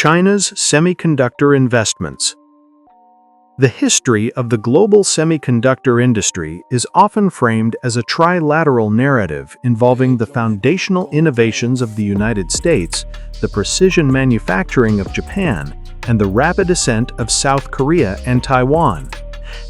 China's semiconductor investments. The history of the global semiconductor industry is often framed as a trilateral narrative involving the foundational innovations of the United States, the precision manufacturing of Japan, and the rapid ascent of South Korea and Taiwan.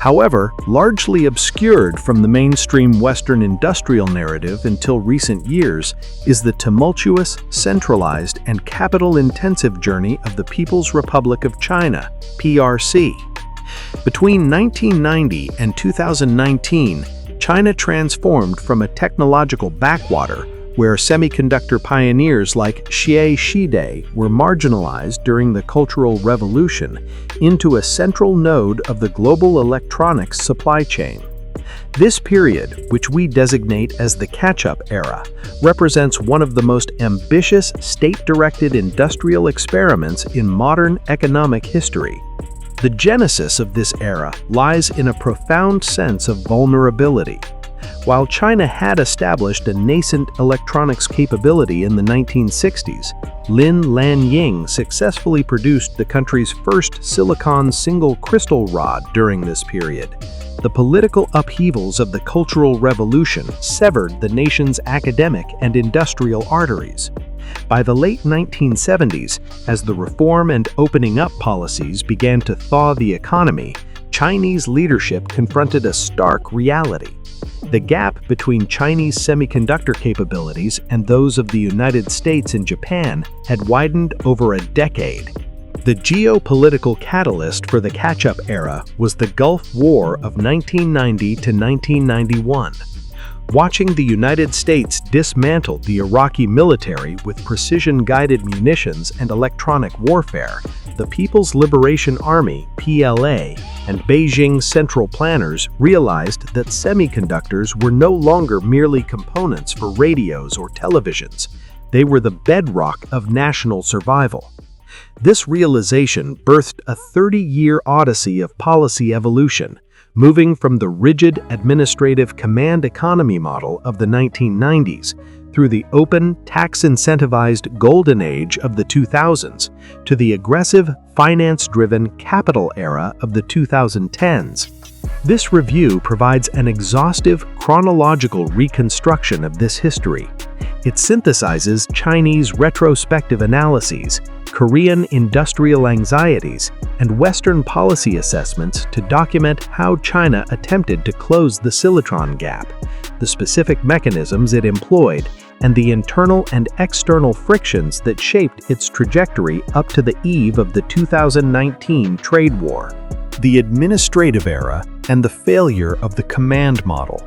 However, largely obscured from the mainstream Western industrial narrative until recent years is the tumultuous, centralized, and capital-intensive journey of the People's Republic of China, PRC. Between 1990 and 2019, China transformed from a technological backwater where semiconductor pioneers like Xie Shide were marginalized during the Cultural Revolution into a central node of the global electronics supply chain. This period, which we designate as the catch-up era, represents one of the most ambitious state-directed industrial experiments in modern economic history. The genesis of this era lies in a profound sense of vulnerability. While China had established a nascent electronics capability in the 1960s, Lin Lanying successfully produced the country's first silicon single crystal rod during this period. The political upheavals of the Cultural Revolution severed the nation's academic and industrial arteries. By the late 1970s, as the reform and opening up policies began to thaw the economy, Chinese leadership confronted a stark reality. The gap between Chinese semiconductor capabilities and those of the United States and Japan had widened over a decade. The geopolitical catalyst for the catch-up era was the Gulf War of 1990 to 1991. Watching the United States dismantle the Iraqi military with precision-guided munitions and electronic warfare, the People's Liberation Army, PLA, and Beijing's central planners realized that semiconductors were no longer merely components for radios or televisions. They were the bedrock of national survival. This realization birthed a 30-year odyssey of policy evolution, moving from the rigid administrative command economy model of the 1990s through the open, tax-incentivized golden age of the 2000s to the aggressive, finance-driven capital era of the 2010s. This review provides an exhaustive, chronological reconstruction of this history. It synthesizes Chinese retrospective analyses, Korean industrial anxieties, and Western policy assessments to document how China attempted to close the Silicon gap, the specific mechanisms it employed, and the internal and external frictions that shaped its trajectory up to the eve of the 2019 trade war. The administrative era and the failure of the command model,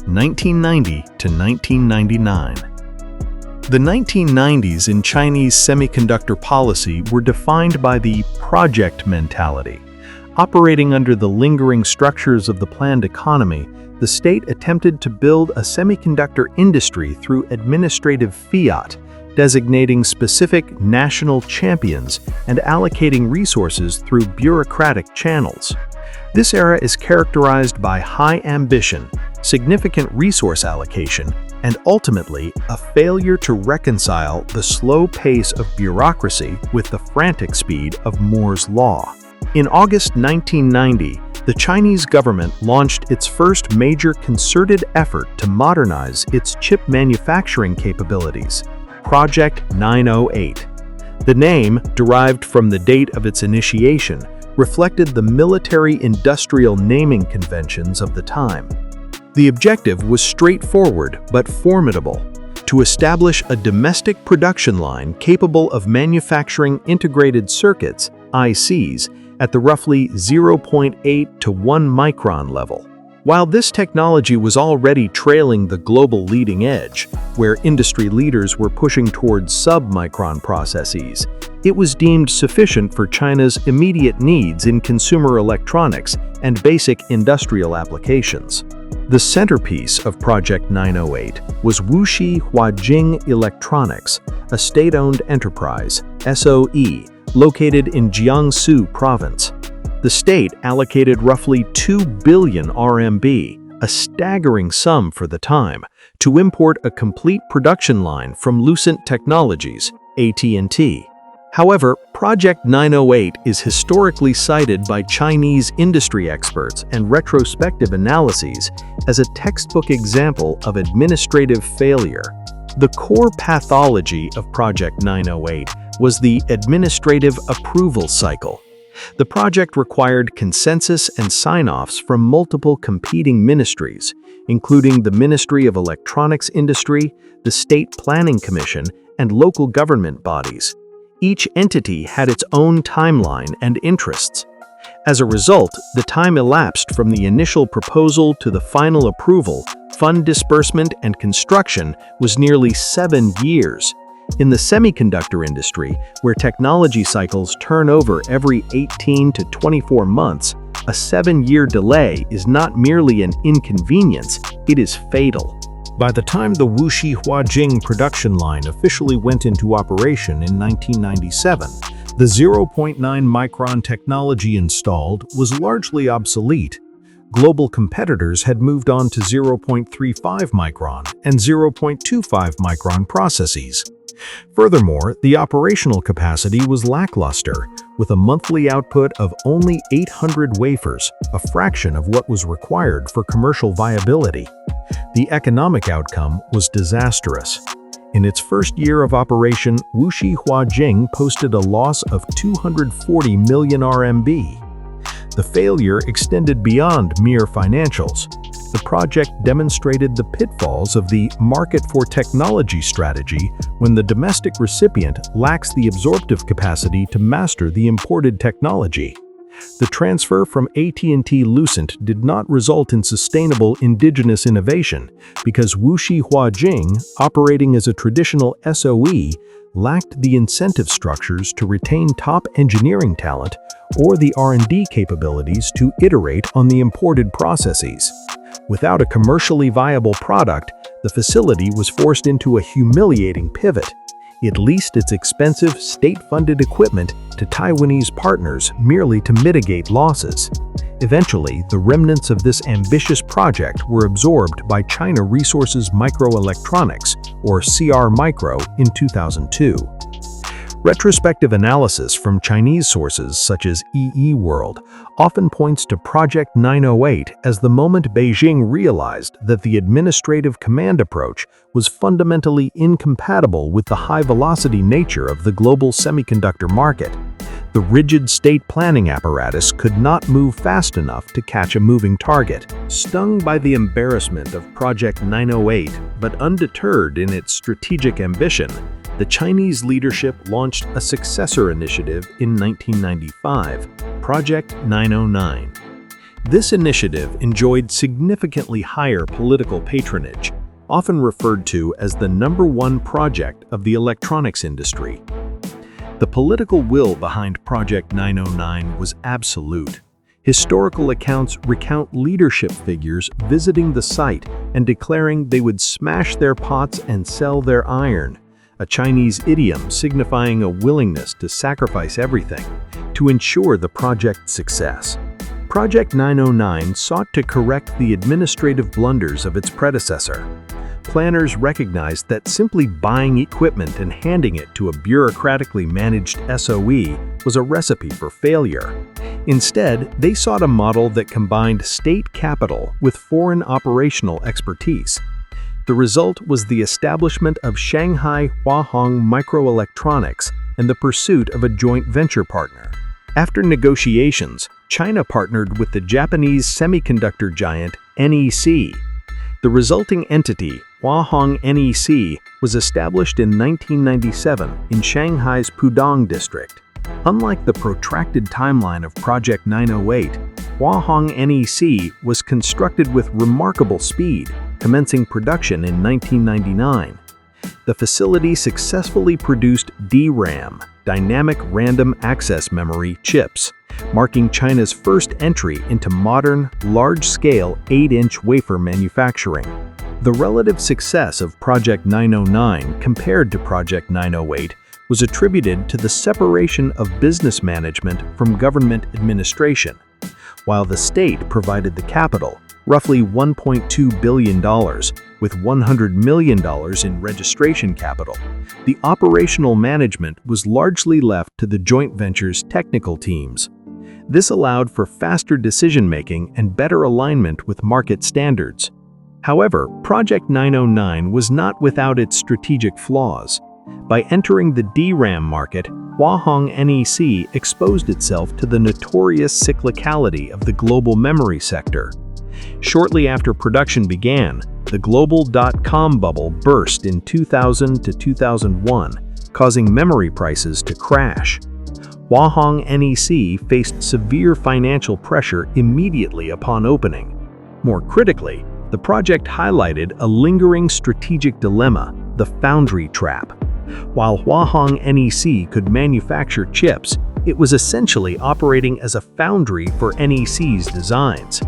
1990 to 1999. The 1990s in Chinese semiconductor policy were defined by the project mentality. Operating under the lingering structures of the planned economy, the state attempted to build a semiconductor industry through administrative fiat, designating specific national champions and allocating resources through bureaucratic channels. This era is characterized by high ambition, significant resource allocation, and ultimately a failure to reconcile the slow pace of bureaucracy with the frantic speed of Moore's Law. In August 1990, the Chinese government launched its first major concerted effort to modernize its chip manufacturing capabilities, Project 908. The name, derived from the date of its initiation, reflected the military-industrial naming conventions of the time. The objective was straightforward but formidable: to establish a domestic production line capable of manufacturing integrated circuits, ICs, at the roughly 0.8 to 1 micron level. While this technology was already trailing the global leading edge, where industry leaders were pushing towards sub-micron processes, it was deemed sufficient for China's immediate needs in consumer electronics and basic industrial applications. The centerpiece of Project 908 was Wuxi Huajing Electronics, a state-owned enterprise, SOE, located in Jiangsu province. The state allocated roughly 2 billion RMB, a staggering sum for the time, to import a complete production line from Lucent Technologies, AT&T. However, Project 908 is historically cited by Chinese industry experts and retrospective analyses as a textbook example of administrative failure. The core pathology of Project 908 was the administrative approval cycle. The project required consensus and sign-offs from multiple competing ministries, including the Ministry of Electronics Industry, the State Planning Commission, and local government bodies. Each entity had its own timeline and interests. As a result, the time elapsed from the initial proposal to the final approval, fund disbursement, and construction was nearly 7 years. In the semiconductor industry, where technology cycles turn over every 18 to 24 months, a 7-year delay is not merely an inconvenience, it is fatal. By the time the Wuxi Huajing production line officially went into operation in 1997, the 0.9 micron technology installed was largely obsolete. Global competitors had moved on to 0.35 micron and 0.25 micron processes. Furthermore, the operational capacity was lackluster, with a monthly output of only 800 wafers, a fraction of what was required for commercial viability. The economic outcome was disastrous. In its first year of operation, Wuxi Huajing posted a loss of 240 million RMB. The failure extended beyond mere financials. The project demonstrated the pitfalls of the market for technology strategy when the domestic recipient lacks the absorptive capacity to master the imported technology. The transfer from AT&T Lucent did not result in sustainable indigenous innovation because Wuxi Huajing, operating as a traditional SOE, lacked the incentive structures to retain top engineering talent or the R&D capabilities to iterate on the imported processes. Without a commercially viable product, the facility was forced into a humiliating pivot. It leased its expensive, state-funded equipment to Taiwanese partners merely to mitigate losses. Eventually, the remnants of this ambitious project were absorbed by China Resources Microelectronics, or CR Micro, in 2002. Retrospective analysis from Chinese sources such as EE World often points to Project 908 as the moment Beijing realized that the administrative command approach was fundamentally incompatible with the high-velocity nature of the global semiconductor market. The rigid state planning apparatus could not move fast enough to catch a moving target. Stung by the embarrassment of Project 908, but undeterred in its strategic ambition, the Chinese leadership launched a successor initiative in 1995, Project 909. This initiative enjoyed significantly higher political patronage, often referred to as the #1 project of the electronics industry. The political will behind Project 909 was absolute. Historical accounts recount leadership figures visiting the site and declaring they would smash their pots and sell their iron, a Chinese idiom signifying a willingness to sacrifice everything to ensure the project's success. Project 909 sought to correct the administrative blunders of its predecessor. Planners recognized that simply buying equipment and handing it to a bureaucratically managed SOE was a recipe for failure. Instead, they sought a model that combined state capital with foreign operational expertise. The result was the establishment of Shanghai Huahong Microelectronics and the pursuit of a joint venture partner. After negotiations, China partnered with the Japanese semiconductor giant NEC. The resulting entity, Huahong NEC, was established in 1997 in Shanghai's Pudong district. Unlike the protracted timeline of Project 908, Huahong NEC was constructed with remarkable speed, commencing production in 1999. The facility successfully produced DRAM, Dynamic Random Access Memory, chips, marking China's first entry into modern, large-scale 8-inch wafer manufacturing. The relative success of Project 909 compared to Project 908 was attributed to the separation of business management from government administration. While the state provided the capital, roughly $1.2 billion, with $100 million in registration capital. The operational management was largely left to the joint venture's technical teams. This allowed for faster decision-making and better alignment with market standards. However, Project 909 was not without its strategic flaws. By entering the DRAM market, Huahong NEC exposed itself to the notorious cyclicality of the global memory sector. Shortly after production began, the global dot-com bubble burst in 2000 to 2001, causing memory prices to crash. Huahong NEC faced severe financial pressure immediately upon opening. More critically, the project highlighted a lingering strategic dilemma, the foundry trap. While Huahong NEC could manufacture chips, it was essentially operating as a foundry for NEC's designs.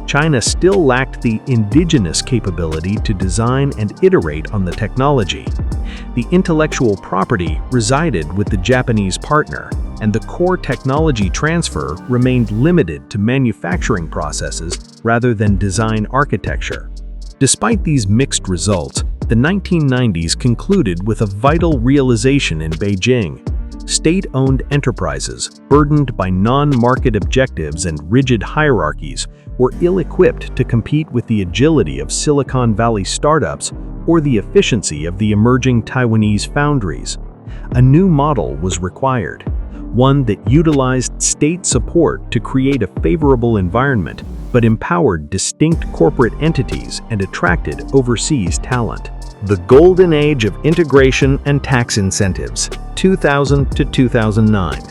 China still lacked the indigenous capability to design and iterate on the technology. The intellectual property resided with the Japanese partner, and the core technology transfer remained limited to manufacturing processes rather than design architecture. Despite these mixed results, the 1990s concluded with a vital realization in Beijing. State-owned enterprises, burdened by non-market objectives and rigid hierarchies, were ill-equipped to compete with the agility of Silicon Valley startups or the efficiency of the emerging Taiwanese foundries. A new model was required, one that utilized state support to create a favorable environment, but empowered distinct corporate entities and attracted overseas talent. The Golden Age of Integration and Tax Incentives, 2000 to 2009.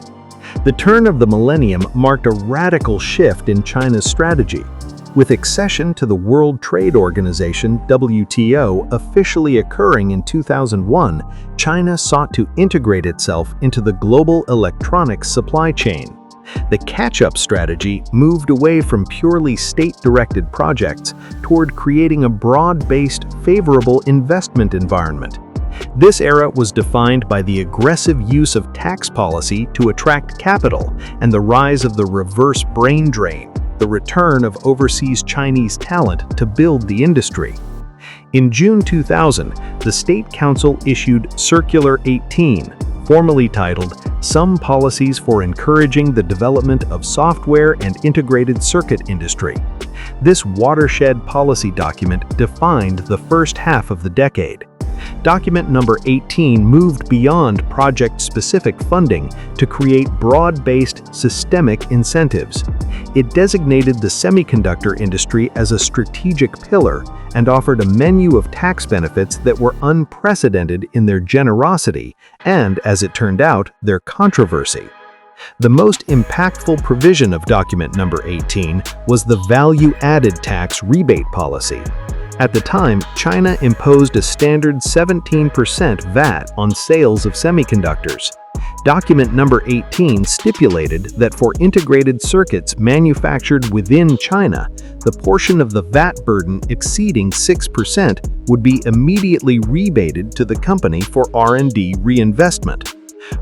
The turn of the millennium marked a radical shift in China's strategy. With accession to the World Trade Organization (WTO) officially occurring in 2001, China sought to integrate itself into the global electronics supply chain. The catch-up strategy moved away from purely state-directed projects toward creating a broad-based, favorable investment environment. This era was defined by the aggressive use of tax policy to attract capital and the rise of the reverse brain drain, the return of overseas Chinese talent to build the industry. In June 2000, the State Council issued Circular 18, formally titled Some Policies for Encouraging the Development of Software and Integrated Circuit Industry. This watershed policy document defined the first half of the decade. Document number 18 moved beyond project-specific funding to create broad-based systemic incentives. It designated the semiconductor industry as a strategic pillar and offered a menu of tax benefits that were unprecedented in their generosity and, as it turned out, their controversy. The most impactful provision of document number 18 was the value-added tax rebate policy. At the time, China imposed a standard 17% VAT on sales of semiconductors. Document number 18 stipulated that for integrated circuits manufactured within China, the portion of the VAT burden exceeding 6% would be immediately rebated to the company for R&D reinvestment.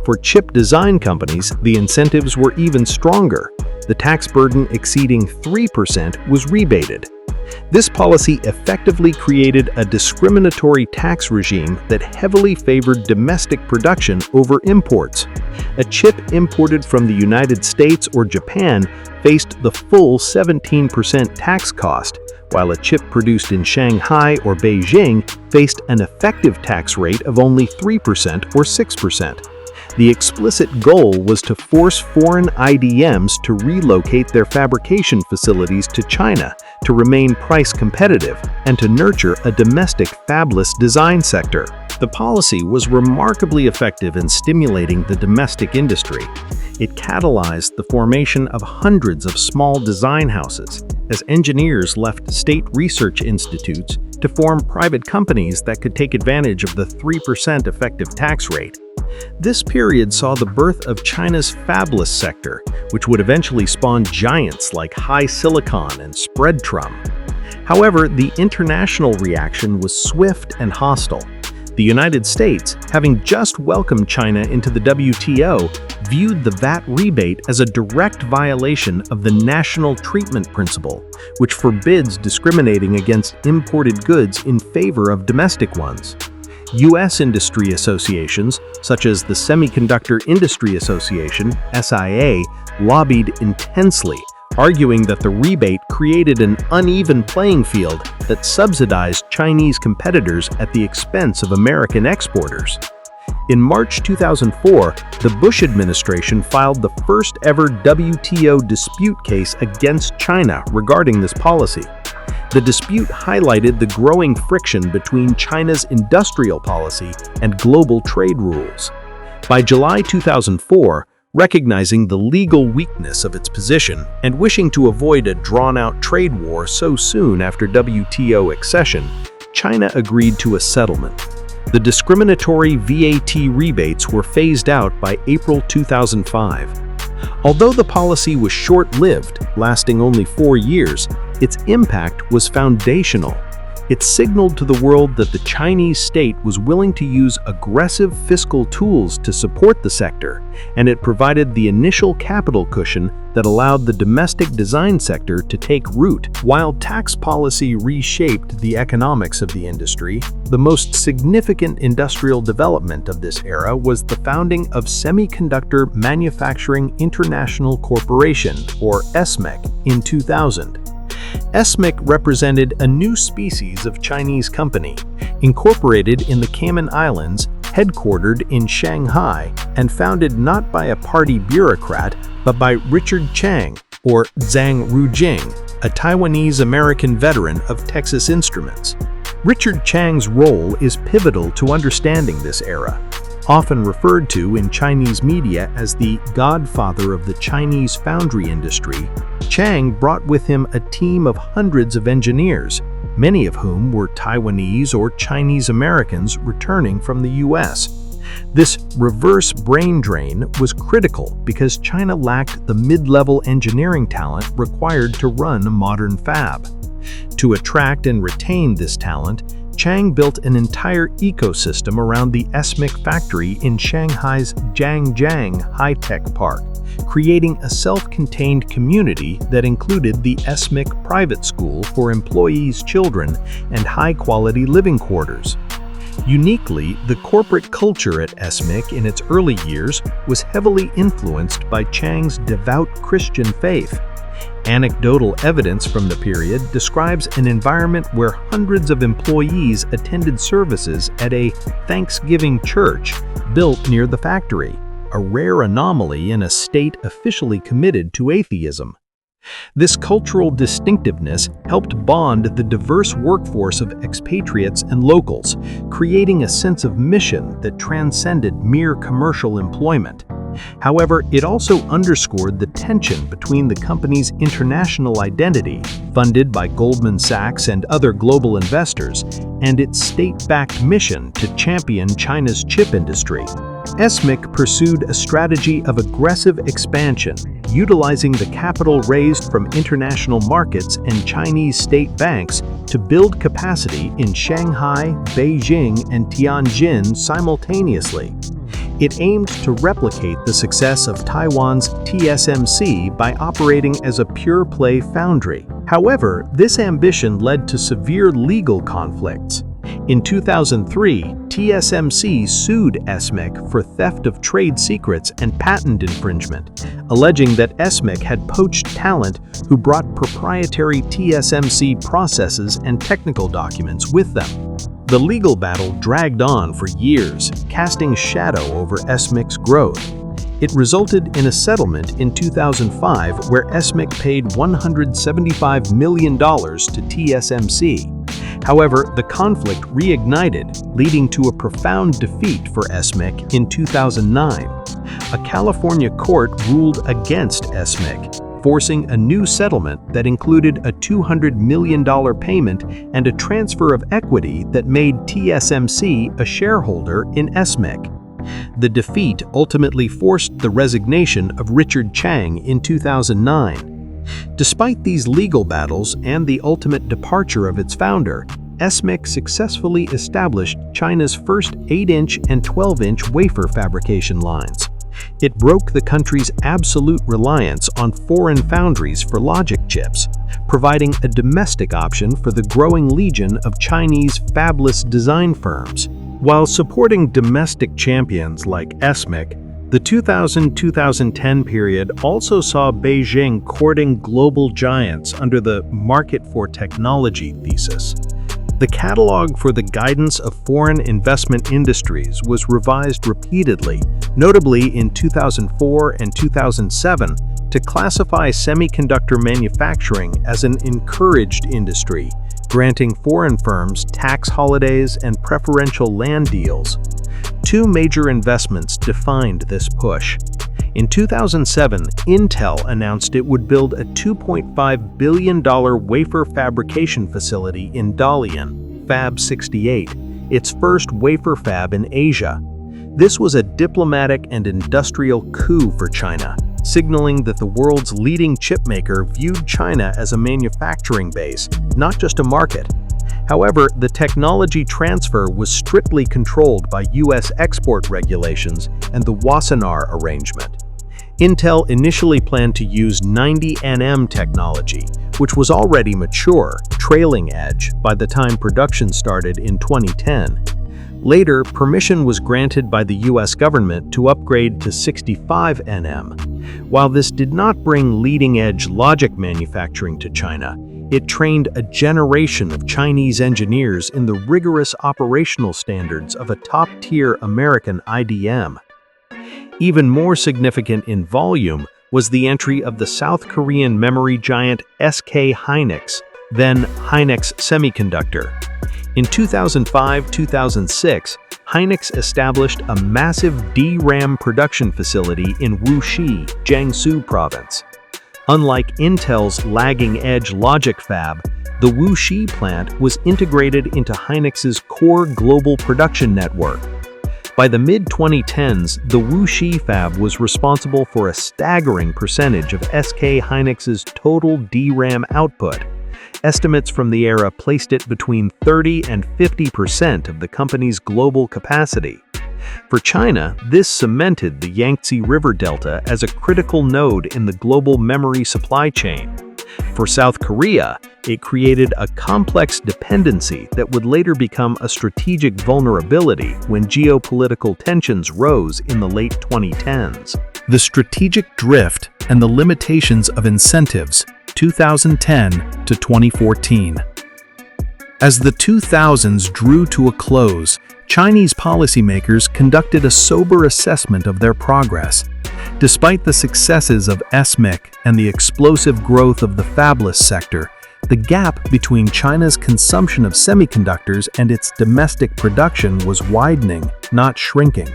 For chip design companies, the incentives were even stronger. The tax burden exceeding 3% was rebated. This policy effectively created a discriminatory tax regime that heavily favored domestic production over imports. A chip imported from the United States or Japan faced the full 17% tax cost, while a chip produced in Shanghai or Beijing faced an effective tax rate of only 3% or 6%. The explicit goal was to force foreign IDMs to relocate their fabrication facilities to China to remain price competitive and to nurture a domestic fabless design sector. The policy was remarkably effective in stimulating the domestic industry. It catalyzed the formation of hundreds of small design houses as engineers left state research institutes to form private companies that could take advantage of the 3% effective tax rate. This period saw the birth of China's fabless sector, which would eventually spawn giants like HiSilicon and Spreadtrum. However, the international reaction was swift and hostile. The United States, having just welcomed China into the WTO, viewed the VAT rebate as a direct violation of the national treatment principle, which forbids discriminating against imported goods in favor of domestic ones. U.S. industry associations, such as the Semiconductor Industry Association, SIA, lobbied intensely, arguing that the rebate created an uneven playing field that subsidized Chinese competitors at the expense of American exporters. In March 2004, the Bush administration filed the first-ever WTO dispute case against China regarding this policy. The dispute highlighted the growing friction between China's industrial policy and global trade rules. By July 2004, recognizing the legal weakness of its position and wishing to avoid a drawn-out trade war so soon after WTO accession, China agreed to a settlement. The discriminatory VAT rebates were phased out by April 2005. Although the policy was short-lived, lasting only 4 years, its impact was foundational. It signaled to the world that the Chinese state was willing to use aggressive fiscal tools to support the sector, and it provided the initial capital cushion that allowed the domestic design sector to take root. While tax policy reshaped the economics of the industry, the most significant industrial development of this era was the founding of Semiconductor Manufacturing International Corporation, or SMIC, in 2000. SMIC represented a new species of Chinese company, incorporated in the Cayman Islands, headquartered in Shanghai, and founded not by a party bureaucrat, but by Richard Chang, or Zhang Rujing, a Taiwanese-American veteran of Texas Instruments. Richard Chang's role is pivotal to understanding this era. Often referred to in Chinese media as the godfather of the Chinese foundry industry, Chang brought with him a team of hundreds of engineers, many of whom were Taiwanese or Chinese Americans returning from the U.S. This reverse brain drain was critical because China lacked the mid-level engineering talent required to run a modern fab. To attract and retain this talent, Chang built an entire ecosystem around the SMIC factory in Shanghai's Jiangjiang High-Tech Park, creating a self-contained community that included the SMIC private school for employees' children and high-quality living quarters. Uniquely, the corporate culture at SMIC in its early years was heavily influenced by Chang's devout Christian faith. Anecdotal evidence from the period describes an environment where hundreds of employees attended services at a Thanksgiving church built near the factory, a rare anomaly in a state officially committed to atheism. This cultural distinctiveness helped bond the diverse workforce of expatriates and locals, creating a sense of mission that transcended mere commercial employment. However, it also underscored the tension between the company's international identity, funded by Goldman Sachs and other global investors, and its state-backed mission to champion China's chip industry. SMIC pursued a strategy of aggressive expansion, utilizing the capital raised from international markets and Chinese state banks to build capacity in Shanghai, Beijing, and Tianjin simultaneously. It aimed to replicate the success of Taiwan's TSMC by operating as a pure-play foundry. However, this ambition led to severe legal conflicts. In 2003, TSMC sued SMIC for theft of trade secrets and patent infringement, alleging that SMIC had poached talent who brought proprietary TSMC processes and technical documents with them. The legal battle dragged on for years, casting shadow over SMIC's growth. It resulted in a settlement in 2005 where SMIC paid $175 million to TSMC. However, the conflict reignited, leading to a profound defeat for SMIC in 2009. A California court ruled against SMIC, forcing a new settlement that included a $200 million payment and a transfer of equity that made TSMC a shareholder in SMIC. The defeat ultimately forced the resignation of Richard Chang in 2009. Despite these legal battles and the ultimate departure of its founder, SMIC successfully established China's first 8-inch and 12-inch wafer fabrication lines. It broke the country's absolute reliance on foreign foundries for logic chips, providing a domestic option for the growing legion of Chinese fabless design firms. While supporting domestic champions like SMIC, the 2000-2010 period also saw Beijing courting global giants under the market for technology thesis. The catalog for the guidance of foreign investment industries was revised repeatedly, notably in 2004 and 2007, to classify semiconductor manufacturing as an encouraged industry, granting foreign firms tax holidays and preferential land deals. Two major investments defined this push. In 2007, Intel announced it would build a $2.5 billion wafer fabrication facility in Dalian, Fab 68, its first wafer fab in Asia. This was a diplomatic and industrial coup for China, signaling that the world's leading chipmaker viewed China as a manufacturing base, not just a market. However, the technology transfer was strictly controlled by U.S. export regulations and the Wassenaar Arrangement. Intel initially planned to use 90 nm technology, which was already mature, trailing edge, by the time production started in 2010. Later, permission was granted by the U.S. government to upgrade to 65 nm. While this did not bring leading-edge logic manufacturing to China, it trained a generation of Chinese engineers in the rigorous operational standards of a top-tier American IDM. Even more significant in volume was the entry of the South Korean memory giant SK Hynix, then Hynix Semiconductor. In 2005-2006, Hynix established a massive DRAM production facility in Wuxi, Jiangsu Province. Unlike Intel's lagging-edge logic fab, the Wuxi plant was integrated into Hynix's core global production network. By the mid-2010s, the Wuxi fab was responsible for a staggering percentage of SK Hynix's total DRAM output. Estimates from the era placed it between 30 and 50% of the company's global capacity. For China, this cemented the Yangtze River Delta as a critical node in the global memory supply chain. For South Korea, it created a complex dependency that would later become a strategic vulnerability when geopolitical tensions rose in the late 2010s. The strategic drift and the limitations of incentives, 2010 to 2014. As the 2000s drew to a close, Chinese policymakers conducted a sober assessment of their progress. Despite the successes of SMIC and the explosive growth of the fabless sector, the gap between China's consumption of semiconductors and its domestic production was widening, not shrinking.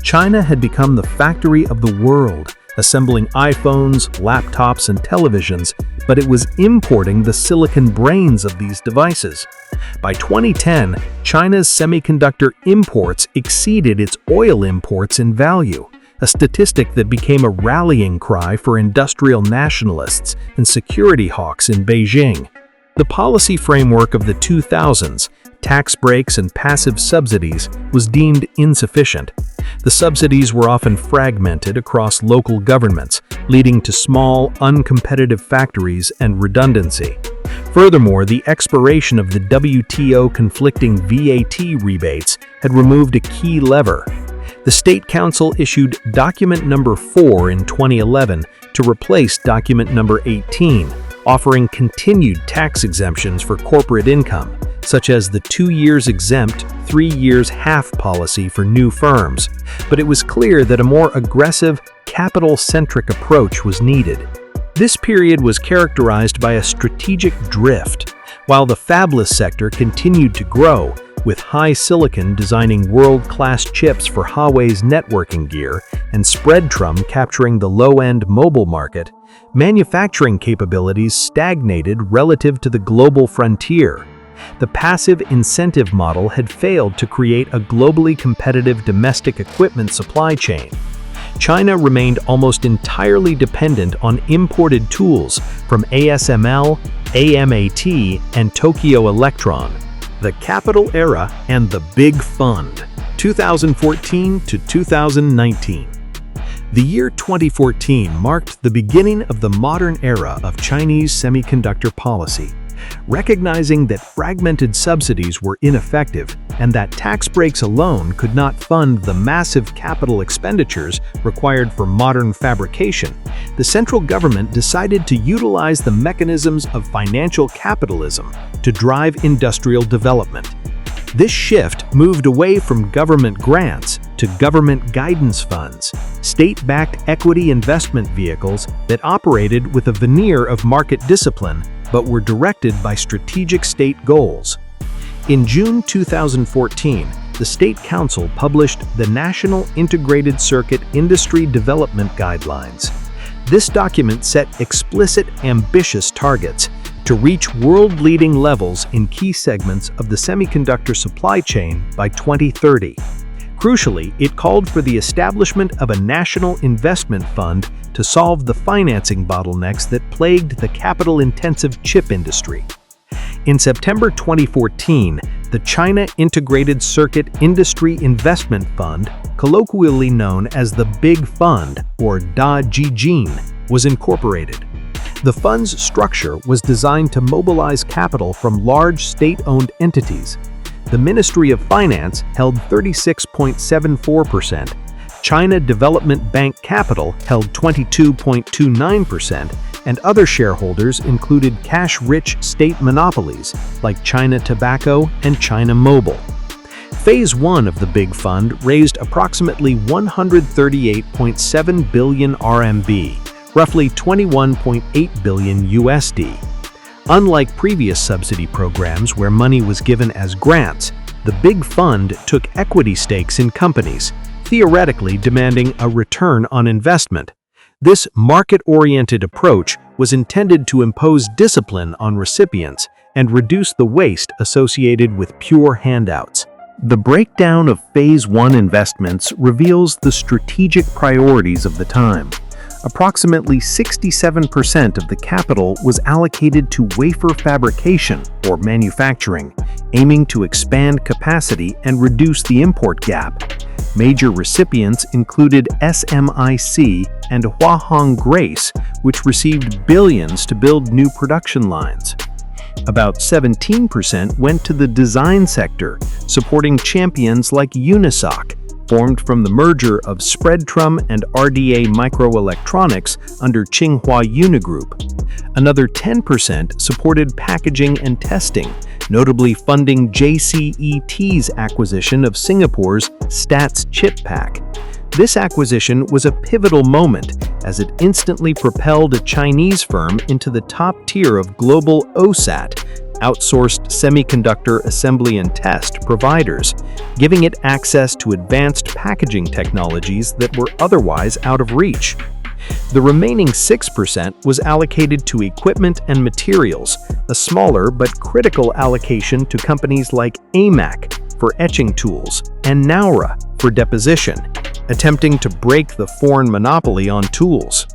China had become the factory of the world, assembling iPhones, laptops, and televisions, but it was importing the silicon brains of these devices. By 2010, China's semiconductor imports exceeded its oil imports in value, a statistic that became a rallying cry for industrial nationalists and security hawks in Beijing. The policy framework of the 2000s, tax breaks and passive subsidies, was deemed insufficient. The subsidies were often fragmented across local governments, leading to small, uncompetitive factories and redundancy. Furthermore, the expiration of the WTO conflicting VAT rebates had removed a key lever. The State Council issued Document Number 4 in 2011 to replace Document Number 18, offering continued tax exemptions for corporate income, such as the 2 years exempt, 3 years half policy for new firms. But it was clear that a more aggressive, capital-centric approach was needed. This period was characterized by a strategic drift. While the fabless sector continued to grow, with HiSilicon designing world-class chips for Huawei's networking gear and Spreadtrum capturing the low-end mobile market, manufacturing capabilities stagnated relative to the global frontier. The passive incentive model had failed to create a globally competitive domestic equipment supply chain. China remained almost entirely dependent on imported tools from ASML, AMAT, and Tokyo Electron. The Capital Era and the Big Fund, 2014 to 2019. The year 2014 marked the beginning of the modern era of Chinese semiconductor policy. Recognizing that fragmented subsidies were ineffective and that tax breaks alone could not fund the massive capital expenditures required for modern fabrication, the central government decided to utilize the mechanisms of financial capitalism to drive industrial development. This shift moved away from government grants to government guidance funds, state-backed equity investment vehicles that operated with a veneer of market discipline but were directed by strategic state goals. In June 2014, the State Council published the National Integrated Circuit Industry Development Guidelines. This document set explicit, ambitious targets to reach world-leading levels in key segments of the semiconductor supply chain by 2030. Crucially, it called for the establishment of a national investment fund to solve the financing bottlenecks that plagued the capital-intensive chip industry. In September 2014, the China Integrated Circuit Industry Investment Fund, colloquially known as the Big Fund or DA-Jijin, was incorporated. The fund's structure was designed to mobilize capital from large state-owned entities. The Ministry of Finance held 36.74%, China Development Bank Capital held 22.29%, and other shareholders included cash-rich state monopolies like China Tobacco and China Mobile. Phase 1 of the Big Fund raised approximately 138.7 billion RMB, roughly 21.8 billion USD. Unlike previous subsidy programs where money was given as grants, the Big Fund took equity stakes in companies, theoretically demanding a return on investment. This market-oriented approach was intended to impose discipline on recipients and reduce the waste associated with pure handouts. The breakdown of Phase 1 investments reveals the strategic priorities of the time. Approximately 67% of the capital was allocated to wafer fabrication or manufacturing, aiming to expand capacity and reduce the import gap. Major recipients included SMIC and Huahong Grace, which received billions to build new production lines. About 17% went to the design sector, supporting champions like Unisoc, formed from the merger of Spreadtrum and RDA Microelectronics under Tsinghua Unigroup. Another 10% supported packaging and testing, notably funding JCET's acquisition of Singapore's Stats Chip Pack. This acquisition was a pivotal moment as it instantly propelled a Chinese firm into the top tier of global OSAT, outsourced semiconductor assembly and test providers, giving it access to advanced packaging technologies that were otherwise out of reach. The remaining 6% was allocated to equipment and materials, a smaller but critical allocation to companies like AMAC for etching tools and Naura for deposition, attempting to break the foreign monopoly on tools.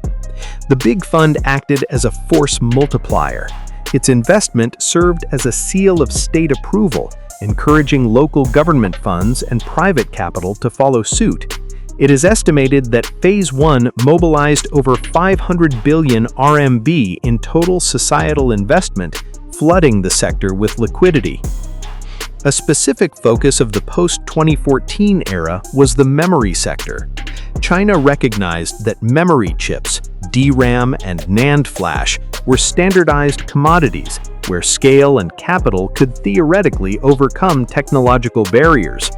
The Big Fund acted as a force multiplier. Its investment served as a seal of state approval, encouraging local government funds and private capital to follow suit. It is estimated that Phase 1 mobilized over 500 billion RMB in total societal investment, flooding the sector with liquidity. A specific focus of the post-2014 era was the memory sector. China recognized that memory chips, DRAM and NAND flash, were standardized commodities where scale and capital could theoretically overcome technological barriers.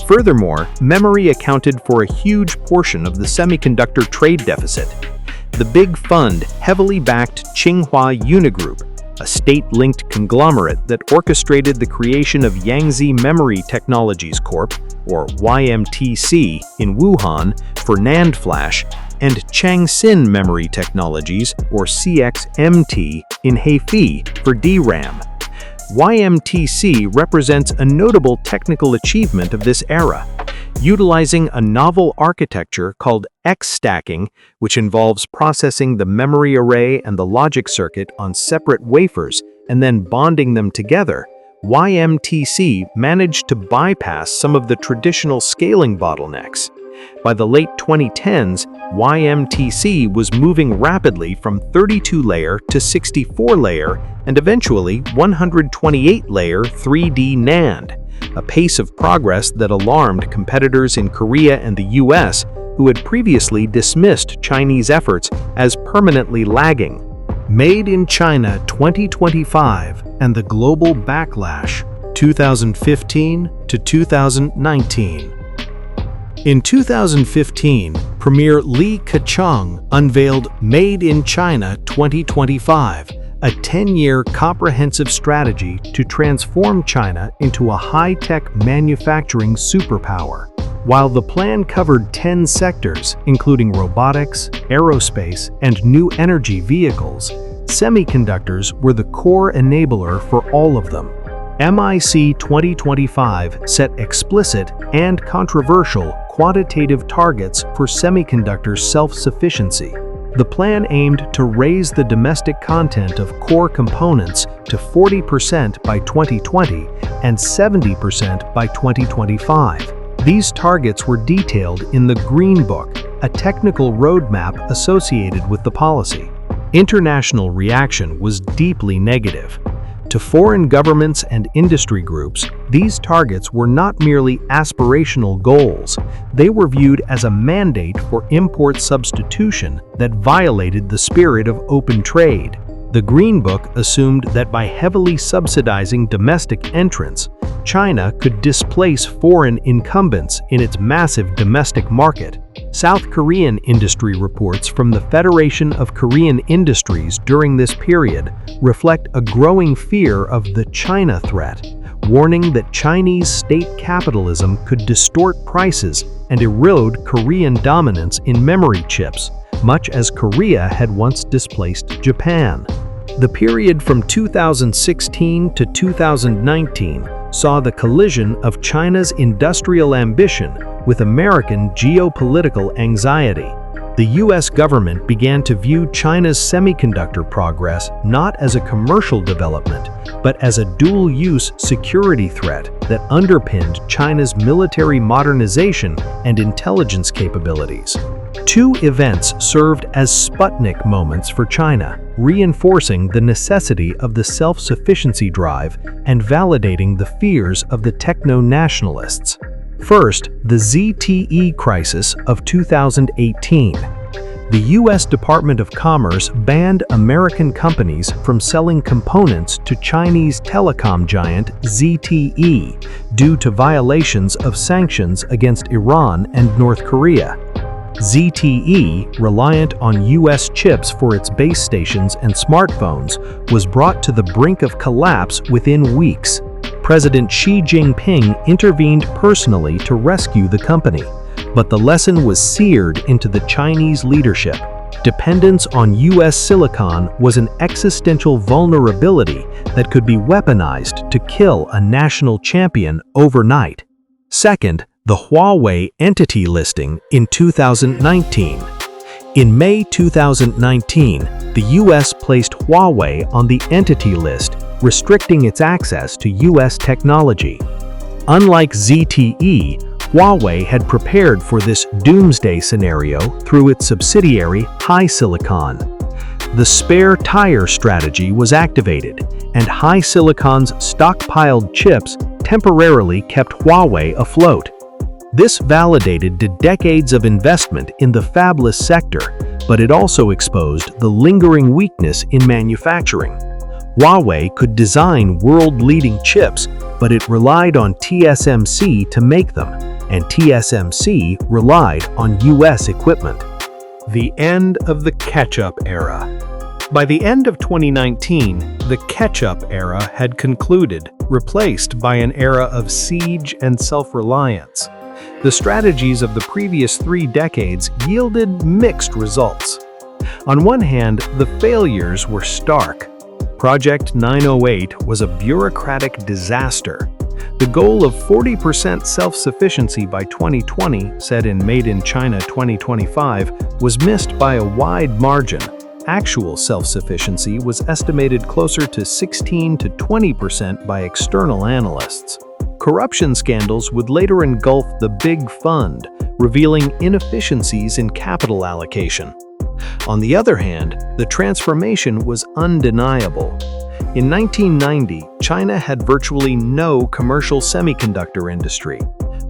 Furthermore, memory accounted for a huge portion of the semiconductor trade deficit. The Big Fund heavily backed Tsinghua Unigroup, a state-linked conglomerate that orchestrated the creation of Yangtze Memory Technologies Corp., or YMTC, in Wuhan for NAND flash, and Changxin Memory Technologies, or CXMT, in Hefei for DRAM. YMTC represents a notable technical achievement of this era, utilizing a novel architecture called X-stacking, which involves processing the memory array and the logic circuit on separate wafers and then bonding them together. YMTC managed to bypass some of the traditional scaling bottlenecks. By the late 2010s, YMTC was moving rapidly from 32-layer to 64-layer and eventually 128-layer 3D NAND, a pace of progress that alarmed competitors in Korea and the US who had previously dismissed Chinese efforts as permanently lagging. Made in China 2025 and the Global Backlash 2015 to 2019. In 2015, Premier Li Keqiang unveiled Made in China 2025, a 10-year comprehensive strategy to transform China into a high-tech manufacturing superpower. While the plan covered 10 sectors, including robotics, aerospace, and new energy vehicles, semiconductors were the core enabler for all of them. MIC 2025 set explicit and controversial quantitative targets for semiconductor self-sufficiency. The plan aimed to raise the domestic content of core components to 40% by 2020 and 70% by 2025. These targets were detailed in the Green Book, a technical roadmap associated with the policy. International reaction was deeply negative. To foreign governments and industry groups, these targets were not merely aspirational goals. They were viewed as a mandate for import substitution that violated the spirit of open trade. The Green Book assumed that by heavily subsidizing domestic entrants, China could displace foreign incumbents in its massive domestic market. South Korean industry reports from the Federation of Korean Industries during this period reflect a growing fear of the China threat, warning that Chinese state capitalism could distort prices and erode Korean dominance in memory chips, much as Korea had once displaced Japan. The period from 2016 to 2019 saw the collision of China's industrial ambition with American geopolitical anxiety. The US government began to view China's semiconductor progress not as a commercial development, but as a dual-use security threat that underpinned China's military modernization and intelligence capabilities. Two events served as Sputnik moments for China, reinforcing the necessity of the self-sufficiency drive and validating the fears of the techno-nationalists. First, the ZTE crisis of 2018. The U.S. Department of Commerce banned American companies from selling components to Chinese telecom giant ZTE due to violations of sanctions against Iran and North Korea. ZTE, reliant on U.S. chips for its base stations and smartphones, was brought to the brink of collapse within weeks. President Xi Jinping intervened personally to rescue the company, but the lesson was seared into the Chinese leadership. Dependence on U.S. silicon was an existential vulnerability that could be weaponized to kill a national champion overnight. Second, the Huawei entity listing in 2019. In May 2019, the U.S. placed Huawei on the entity list, restricting its access to U.S. technology. Unlike ZTE, Huawei had prepared for this doomsday scenario through its subsidiary HiSilicon. The spare tire strategy was activated, and HiSilicon's stockpiled chips temporarily kept Huawei afloat. This validated the decades of investment in the fabless sector, but it also exposed the lingering weakness in manufacturing. Huawei could design world-leading chips, but it relied on TSMC to make them, and TSMC relied on US equipment. The end of the catch-up era. By the end of 2019, the catch-up era had concluded, replaced by an era of siege and self-reliance. The strategies of the previous 3 decades yielded mixed results. On one hand, the failures were stark. Project 908 was a bureaucratic disaster. The goal of 40% self-sufficiency by 2020, set in Made in China 2025, was missed by a wide margin. Actual self-sufficiency was estimated closer to 16 to 20% by external analysts. Corruption scandals would later engulf the Big Fund, revealing inefficiencies in capital allocation. On the other hand, the transformation was undeniable. In 1990, China had virtually no commercial semiconductor industry.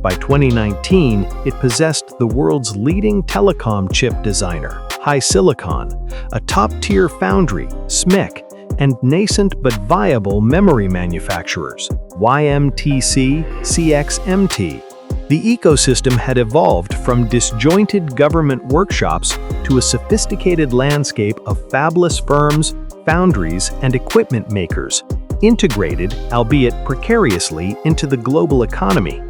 By 2019, it possessed the world's leading telecom chip designer, HiSilicon, a top-tier foundry, SMIC, and nascent but viable memory manufacturers, YMTC, CXMT. The ecosystem had evolved from disjointed government workshops to a sophisticated landscape of fabless firms, foundries, and equipment makers, integrated, albeit precariously, into the global economy.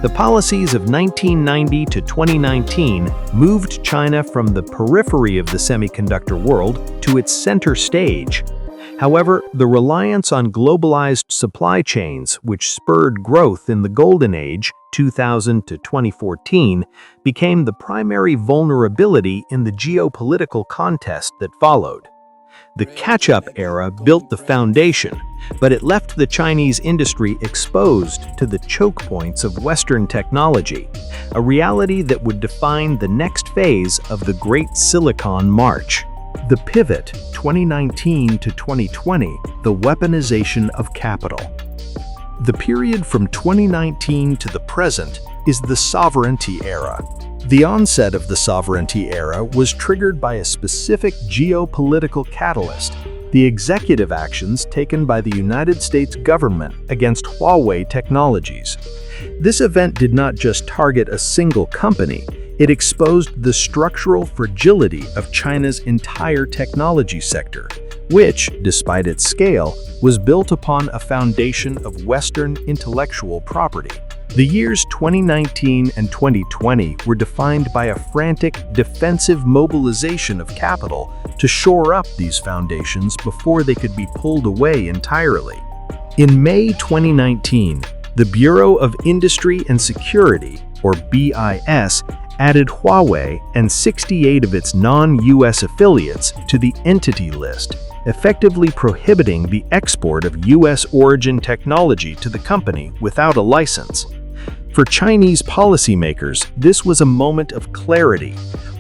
The policies of 1990 to 2019 moved China from the periphery of the semiconductor world to its center stage. However, the reliance on globalized supply chains, which spurred growth in the Golden Age, 2000 to 2014, became the primary vulnerability in the geopolitical contest that followed. The catch-up era built the foundation, but it left the Chinese industry exposed to the choke points of Western technology, a reality that would define the next phase of the Great Silicon March. The pivot, 2019 to 2020, the weaponization of capital. The period from 2019 to the present is the sovereignty era. The onset of the sovereignty era was triggered by a specific geopolitical catalyst, the executive actions taken by the United States government against Huawei technologies. This event did not just target a single company, it exposed the structural fragility of China's entire technology sector, which, despite its scale, was built upon a foundation of Western intellectual property. The years 2019 and 2020 were defined by a frantic, defensive mobilization of capital to shore up these foundations before they could be pulled away entirely. In May 2019, the Bureau of Industry and Security, or BIS, added Huawei and 68 of its non-US affiliates to the Entity List, effectively prohibiting the export of US-origin technology to the company without a license. For Chinese policymakers, this was a moment of clarity.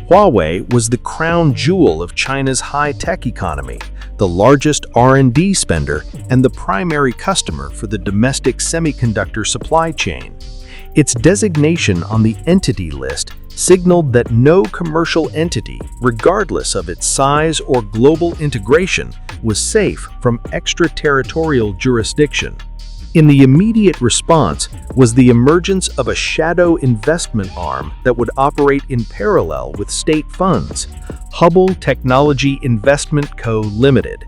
Huawei was the crown jewel of China's high-tech economy, the largest R&D spender, and the primary customer for the domestic semiconductor supply chain. Its designation on the Entity List signaled that no commercial entity, regardless of its size or global integration, was safe from extraterritorial jurisdiction. In the immediate response was the emergence of a shadow investment arm that would operate in parallel with state funds, Hubble Technology Investment Co. Limited.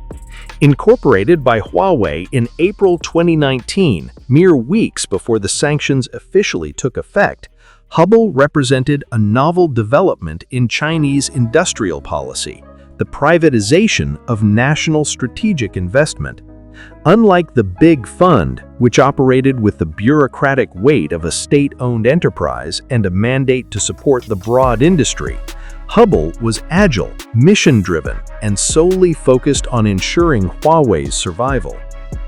Incorporated by Huawei in April 2019, mere weeks before the sanctions officially took effect, Hubble represented a novel development in Chinese industrial policy, the privatization of national strategic investment. Unlike the Big Fund, which operated with the bureaucratic weight of a state-owned enterprise and a mandate to support the broad industry, Hubble was agile, mission-driven, and solely focused on ensuring Huawei's survival.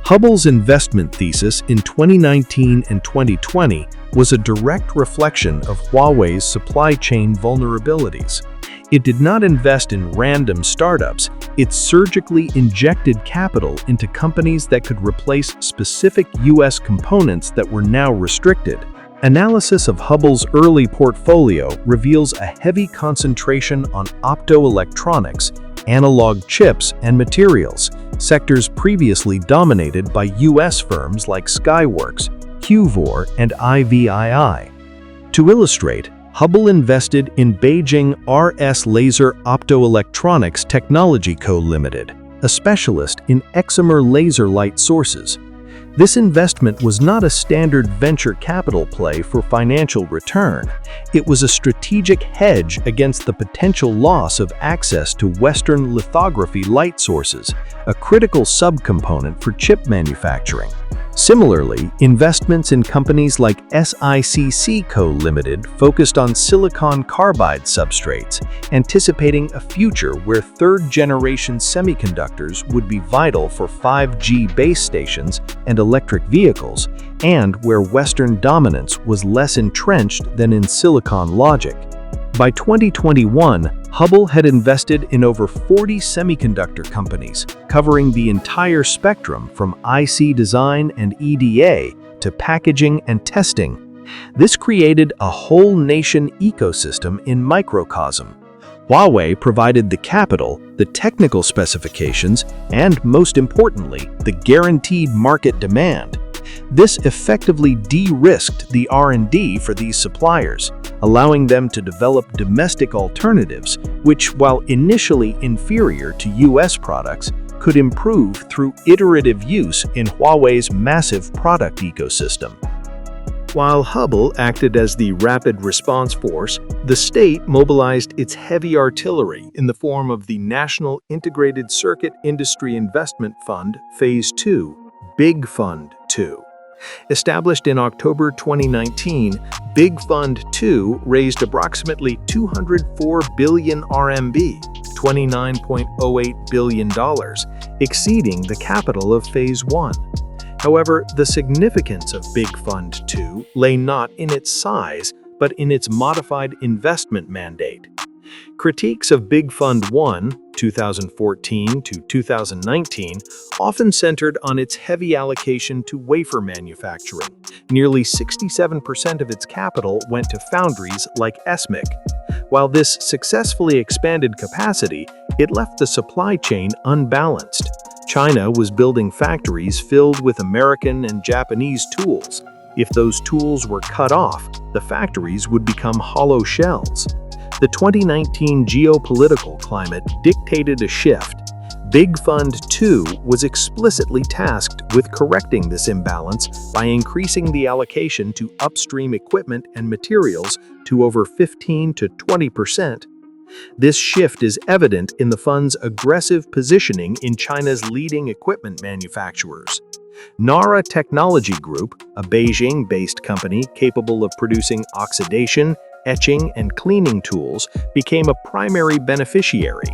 Hubble's investment thesis in 2019 and 2020 was a direct reflection of Huawei's supply chain vulnerabilities. It did not invest in random startups, it surgically injected capital into companies that could replace specific US components that were now restricted. Analysis of Hubble's early portfolio reveals a heavy concentration on optoelectronics, analog chips, and materials, sectors previously dominated by US firms like Skyworks, Qvor, and IVII. To illustrate, Hubble invested in Beijing RS Laser Optoelectronics Technology Co. Limited, a specialist in excimer laser light sources. This investment was not a standard venture capital play for financial return. It was a strategic hedge against the potential loss of access to Western lithography light sources, a critical subcomponent for chip manufacturing. Similarly, investments in companies like SICC Co. Limited focused on silicon carbide substrates, anticipating a future where third-generation semiconductors would be vital for 5G base stations and electric vehicles, and where Western dominance was less entrenched than in silicon logic. By 2021, Hubble had invested in over 40 semiconductor companies, covering the entire spectrum from IC design and EDA to packaging and testing. This created a whole nation ecosystem in microcosm. Huawei provided the capital, the technical specifications, and most importantly, the guaranteed market demand. This effectively de-risked the R&D for these suppliers, allowing them to develop domestic alternatives, which, while initially inferior to US products, could improve through iterative use in Huawei's massive product ecosystem. While Hubble acted as the rapid response force, the state mobilized its heavy artillery in the form of the National Integrated Circuit Industry Investment Fund Phase 2, Big Fund 2. Established in October 2019, Big Fund 2 raised approximately 204 billion RMB, $29.08 billion, exceeding the capital of Phase 1. However, the significance of Big Fund 2 lay not in its size, but in its modified investment mandate. Critiques of Big Fund 1, 2014 to 2019, often centered on its heavy allocation to wafer manufacturing. Nearly 67% of its capital went to foundries like SMIC. While this successfully expanded capacity, it left the supply chain unbalanced. China was building factories filled with American and Japanese tools. If those tools were cut off, the factories would become hollow shells. The 2019 geopolitical climate dictated a shift. Big Fund 2 was explicitly tasked with correcting this imbalance by increasing the allocation to upstream equipment and materials to over 15 to 20%. This shift is evident in the fund's aggressive positioning in China's leading equipment manufacturers. Nara Technology Group, a Beijing-based company capable of producing oxidation, etching, and cleaning tools, became a primary beneficiary.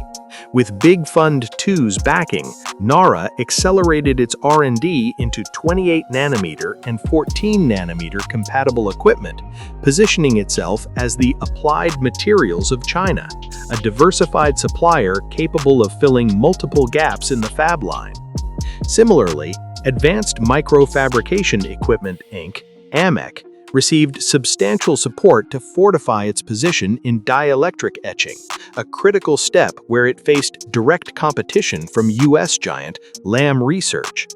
With Big Fund 2's backing, Nara accelerated its R&D into 28nm and 14nm compatible equipment, positioning itself as the applied materials of China, a diversified supplier capable of filling multiple gaps in the fab line. Similarly, Advanced Microfabrication Equipment Inc., AMEC, received substantial support to fortify its position in dielectric etching, a critical step where it faced direct competition from US giant Lam Research.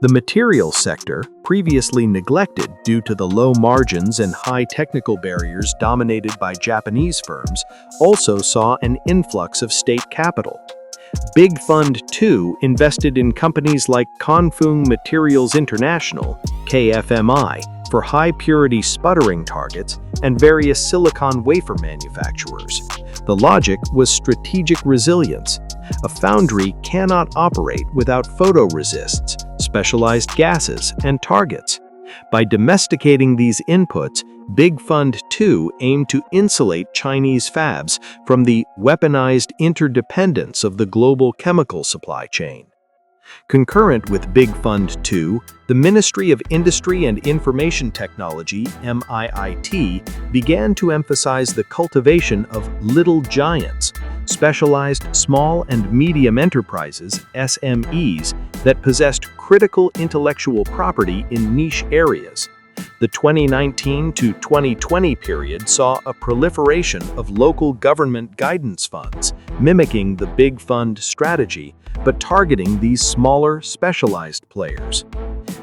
The materials sector, previously neglected due to the low margins and high technical barriers dominated by Japanese firms, also saw an influx of state capital. Big Fund 2 invested in companies like Confung Materials International, KFMI, for high-purity sputtering targets and various silicon wafer manufacturers. The logic was strategic resilience. A foundry cannot operate without photoresists, specialized gases, and targets. By domesticating these inputs, Big Fund 2 aimed to insulate Chinese fabs from the weaponized interdependence of the global chemical supply chain. Concurrent with Big Fund 2, the Ministry of Industry and Information Technology, MIIT, began to emphasize the cultivation of little giants, specialized small and medium enterprises, SMEs, that possessed critical intellectual property in niche areas. The 2019 to 2020 period saw a proliferation of local government guidance funds, mimicking the Big Fund strategy, but targeting these smaller, specialized players.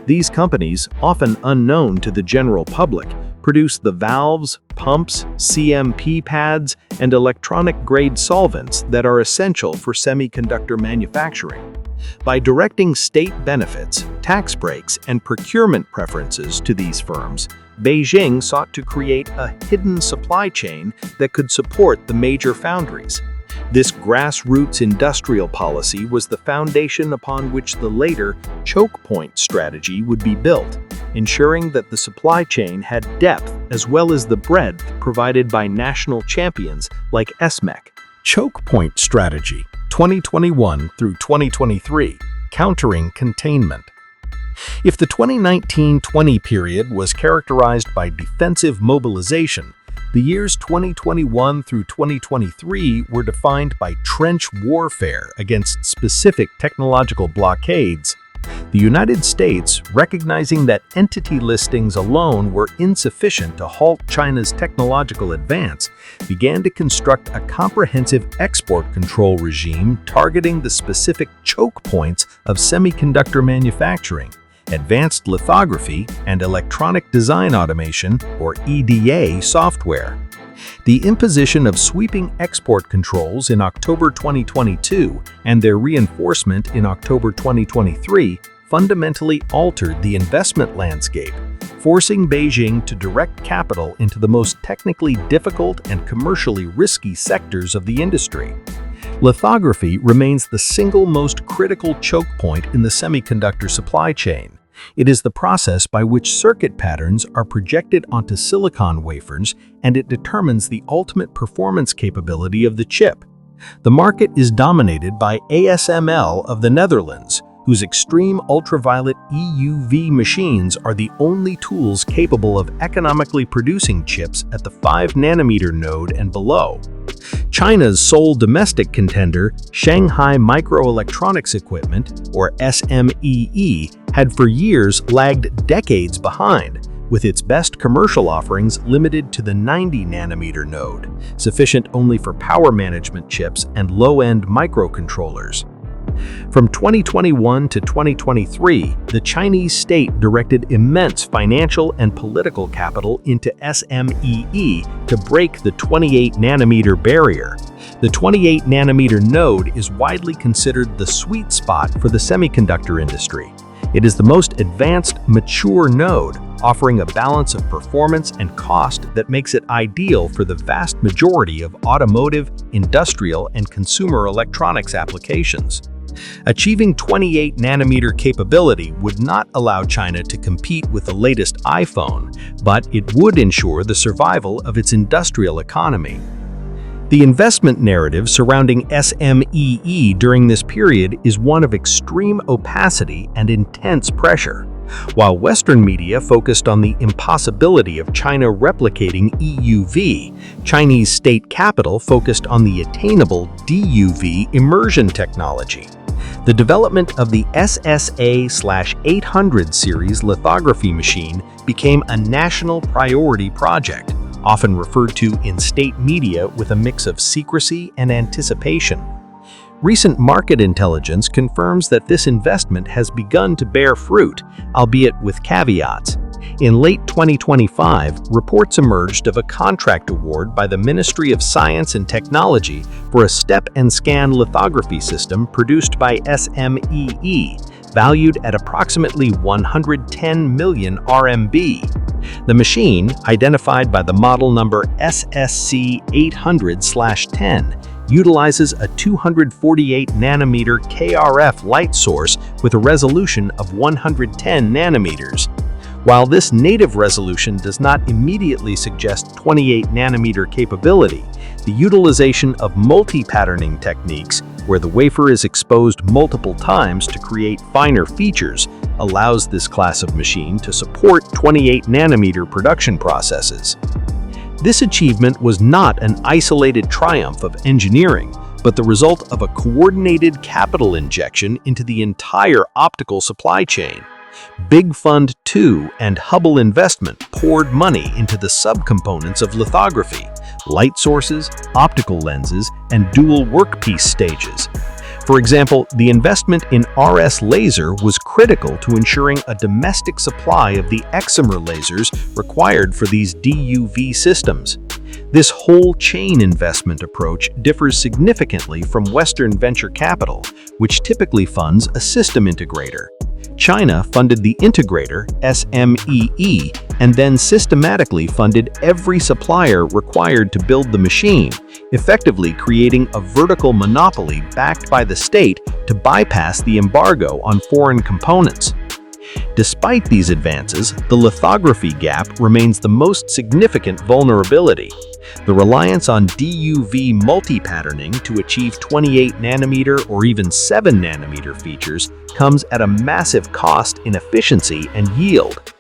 These companies, often unknown to the general public, produce the valves, pumps, CMP pads, and electronic-grade solvents that are essential for semiconductor manufacturing. By directing state benefits, tax breaks, and procurement preferences to these firms, Beijing sought to create a hidden supply chain that could support the major foundries. This grassroots industrial policy was the foundation upon which the later Chokepoint strategy would be built, ensuring that the supply chain had depth as well as the breadth provided by national champions like SMEC. Chokepoint strategy, 2021 through 2023, countering containment. If the 2019-20 period was characterized by defensive mobilization, the years 2021 through 2023 were defined by trench warfare against specific technological blockades. The United States, recognizing that entity listings alone were insufficient to halt China's technological advance, began to construct a comprehensive export control regime targeting the specific choke points of semiconductor manufacturing, advanced lithography, and electronic design automation, or EDA, software. The imposition of sweeping export controls in October 2022 and their reinforcement in October 2023 fundamentally altered the investment landscape, forcing Beijing to direct capital into the most technically difficult and commercially risky sectors of the industry. Lithography remains the single most critical choke point in the semiconductor supply chain. It is the process by which circuit patterns are projected onto silicon wafers, and it determines the ultimate performance capability of the chip. The market is dominated by ASML of the Netherlands, whose extreme ultraviolet EUV machines are the only tools capable of economically producing chips at the 5-nanometer node and below. China's sole domestic contender, Shanghai Microelectronics Equipment, or SMEE, had for years lagged decades behind, with its best commercial offerings limited to the 90-nanometer node, sufficient only for power management chips and low-end microcontrollers. From 2021 to 2023, the Chinese state directed immense financial and political capital into SMEE to break the 28-nanometer barrier. The 28-nanometer node is widely considered the sweet spot for the semiconductor industry. It is the most advanced, mature node, offering a balance of performance and cost that makes it ideal for the vast majority of automotive, industrial, and consumer electronics applications. Achieving 28-nanometer capability would not allow China to compete with the latest iPhone, but it would ensure the survival of its industrial economy. The investment narrative surrounding SMEE during this period is one of extreme opacity and intense pressure. While Western media focused on the impossibility of China replicating EUV, Chinese state capital focused on the attainable DUV immersion technology. The development of the SSA/800 series lithography machine became a national priority project, often referred to in state media with a mix of secrecy and anticipation. Recent market intelligence confirms that this investment has begun to bear fruit, albeit with caveats. In late 2025, reports emerged of a contract award by the Ministry of Science and Technology for a step-and-scan lithography system produced by SMEE, valued at approximately 110 million RMB. The machine, identified by the model number SSC800/10, utilizes a 248-nanometer KrF light source with a resolution of 110 nanometers. While this native resolution does not immediately suggest 28-nanometer capability, the utilization of multi-patterning techniques, where the wafer is exposed multiple times to create finer features, allows this class of machine to support 28-nanometer production processes. This achievement was not an isolated triumph of engineering, but the result of a coordinated capital injection into the entire optical supply chain. Big Fund 2 and Hubble Investment poured money into the subcomponents of lithography, light sources, optical lenses, and dual workpiece stages. For example, the investment in RS Laser was critical to ensuring a domestic supply of the excimer lasers required for these DUV systems. This whole chain investment approach differs significantly from Western venture capital, which typically funds a system integrator. China funded the integrator, SMEE, and then systematically funded every supplier required to build the machine, effectively creating a vertical monopoly backed by the state to bypass the embargo on foreign components. Despite these advances, the lithography gap remains the most significant vulnerability. The reliance on DUV multi-patterning to achieve 28nm or even 7nm features comes at a massive cost in efficiency and yield.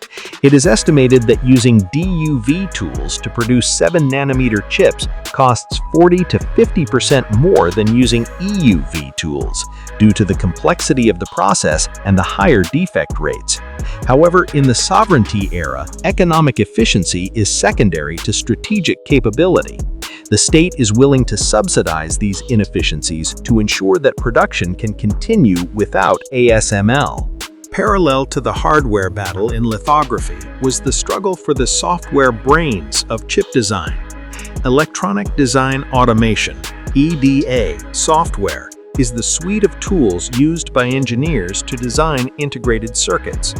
It is estimated that using DUV tools to produce 7nm chips costs 40 to 50% more than using EUV tools, due to the complexity of the process and the higher defect rates. However, in the sovereignty era, economic efficiency is secondary to strategic capability. The state is willing to subsidize these inefficiencies to ensure that production can continue without ASML. Parallel to the hardware battle in lithography was the struggle for the software brains of chip design. Electronic Design Automation, EDA, software is the suite of tools used by engineers to design integrated circuits.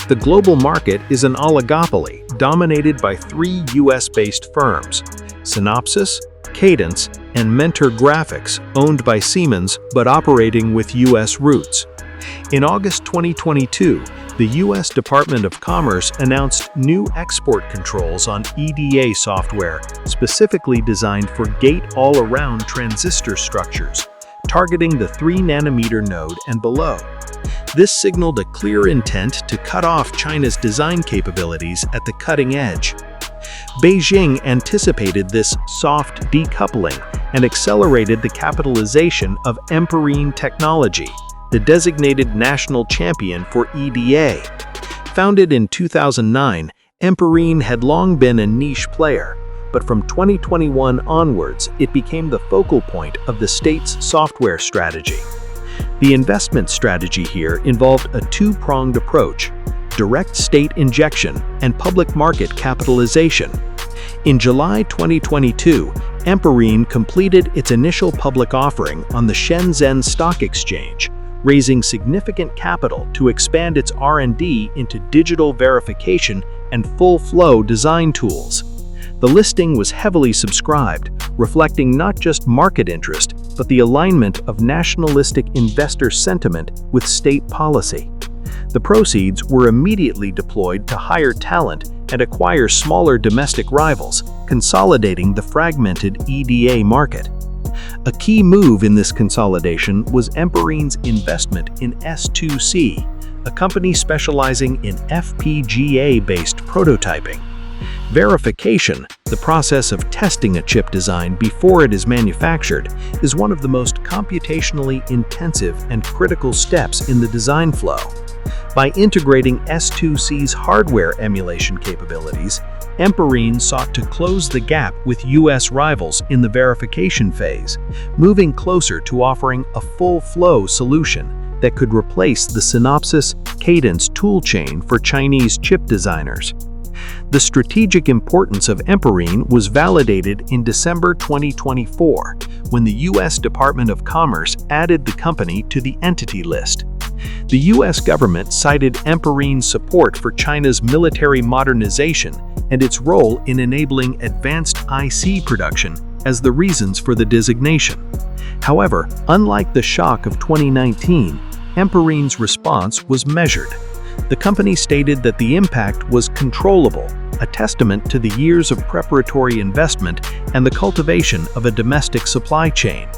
The global market is an oligopoly dominated by 3 US-based firms: Synopsys, Cadence, and Mentor Graphics, owned by Siemens but operating with US roots. In August 2022, the U.S. Department of Commerce announced new export controls on EDA software specifically designed for gate-all-around transistor structures, targeting the 3nm node and below. This signaled a clear intent to cut off China's design capabilities at the cutting edge. Beijing anticipated this soft decoupling and accelerated the capitalization of Emperine Technology, the designated national champion for EDA. Founded in 2009, Emperine had long been a niche player, but from 2021 onwards, it became the focal point of the state's software strategy. The investment strategy here involved a two-pronged approach: direct state injection and public market capitalization. In July 2022, Emperine completed its initial public offering on the Shenzhen Stock Exchange, raising significant capital to expand its R&D into digital verification and full-flow design tools. The listing was heavily subscribed, reflecting not just market interest, but the alignment of nationalistic investor sentiment with state policy. The proceeds were immediately deployed to hire talent and acquire smaller domestic rivals, consolidating the fragmented EDA market. A key move in this consolidation was Emperine's investment in S2C, a company specializing in FPGA-based prototyping. Verification, the process of testing a chip design before it is manufactured, is one of the most computationally intensive and critical steps in the design flow. By integrating S2C's hardware emulation capabilities, Emperine sought to close the gap with US rivals in the verification phase, moving closer to offering a full-flow solution that could replace the Synopsys Cadence toolchain for Chinese chip designers. The strategic importance of Emperine was validated in December 2024, when the U.S. Department of Commerce added the company to the Entity List. The U.S. government cited Emperine's support for China's military modernization and its role in enabling advanced IC production as the reasons for the designation. However, unlike the shock of 2019, Emperine's response was measured. The company stated that the impact was controllable, a testament to the years of preparatory investment and the cultivation of a domestic supply chain.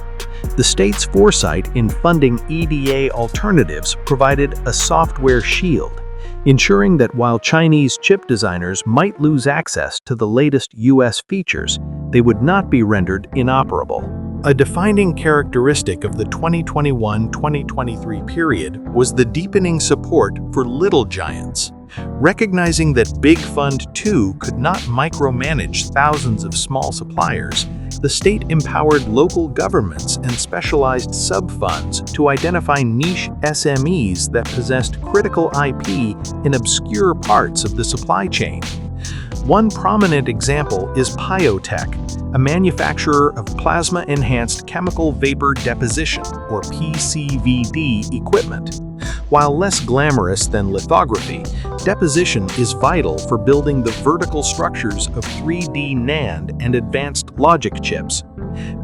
The state's foresight in funding EDA alternatives provided a software shield, ensuring that while Chinese chip designers might lose access to the latest US features, they would not be rendered inoperable. A defining characteristic of the 2021-2023 period was the deepening support for little giants. Recognizing that Big Fund 2 could not micromanage thousands of small suppliers, the state empowered local governments and specialized sub-funds to identify niche SMEs that possessed critical IP in obscure parts of the supply chain. One prominent example is Pyotech, a manufacturer of plasma-enhanced chemical vapor deposition, or PCVD, equipment. While less glamorous than lithography, deposition is vital for building the vertical structures of 3D NAND and advanced logic chips.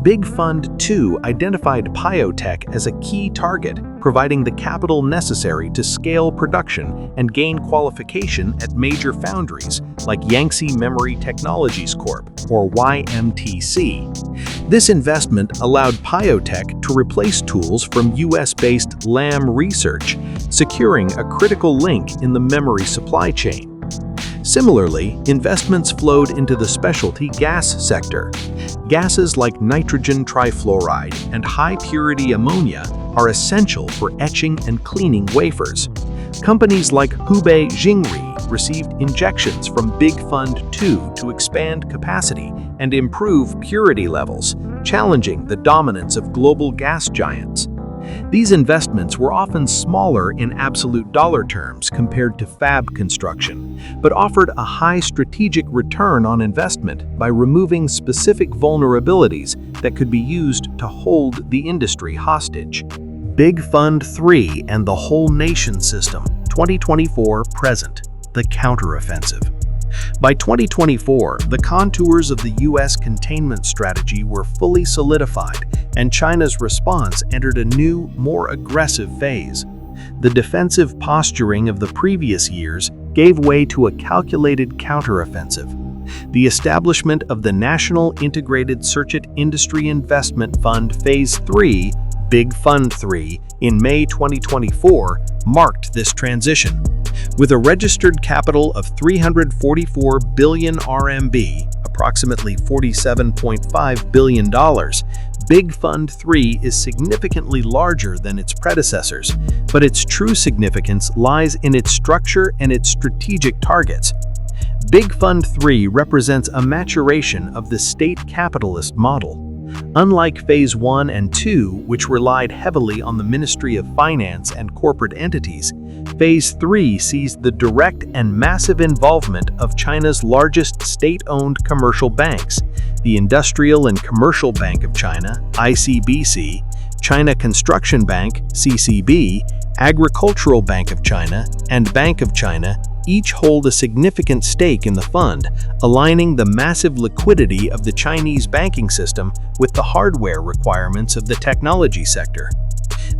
Big Fund 2 identified Piotech as a key target, providing the capital necessary to scale production and gain qualification at major foundries like Yangtze Memory Technologies Corp., or YMTC. This investment allowed Piotech to replace tools from US-based Lam Research, securing a critical link in the memory supply chain. Similarly, investments flowed into the specialty gas sector. Gases like nitrogen trifluoride and high-purity ammonia are essential for etching and cleaning wafers. Companies like Hubei Jingri received injections from Big Fund 2 to expand capacity and improve purity levels, challenging the dominance of global gas giants. These investments were often smaller in absolute dollar terms compared to fab construction, but offered a high strategic return on investment by removing specific vulnerabilities that could be used to hold the industry hostage. Big Fund 3 and the Whole Nation System, 2024 present, the counteroffensive. By 2024, the contours of the U.S. containment strategy were fully solidified, and China's response entered a new, more aggressive phase. The defensive posturing of the previous years gave way to a calculated counteroffensive. The establishment of the National Integrated Circuit Industry Investment Fund Phase 3, Big Fund 3, in May 2024 marked this transition. With a registered capital of 344 billion RMB, approximately $47.5 billion, Big Fund 3 is significantly larger than its predecessors, but its true significance lies in its structure and its strategic targets. Big Fund 3 represents a maturation of the state capitalist model. Unlike Phase 1 and 2, which relied heavily on the Ministry of Finance and corporate entities, Phase 3 sees the direct and massive involvement of China's largest state-owned commercial banks, the Industrial and Commercial Bank of China, ICBC, China Construction Bank, CCB, Agricultural Bank of China, and Bank of China. Each hold a significant stake in the fund, aligning the massive liquidity of the Chinese banking system with the hardware requirements of the technology sector.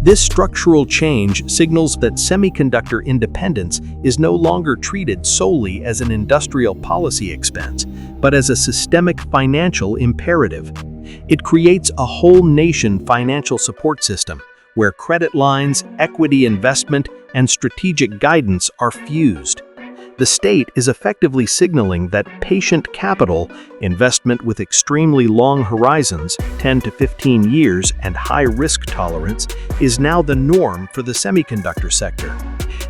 This structural change signals that semiconductor independence is no longer treated solely as an industrial policy expense, but as a systemic financial imperative. It creates a whole nation financial support system, where credit lines, equity investment, and strategic guidance are fused. The state is effectively signaling that patient capital, investment with extremely long horizons, 10 to 15 years, and high risk tolerance, is now the norm for the semiconductor sector.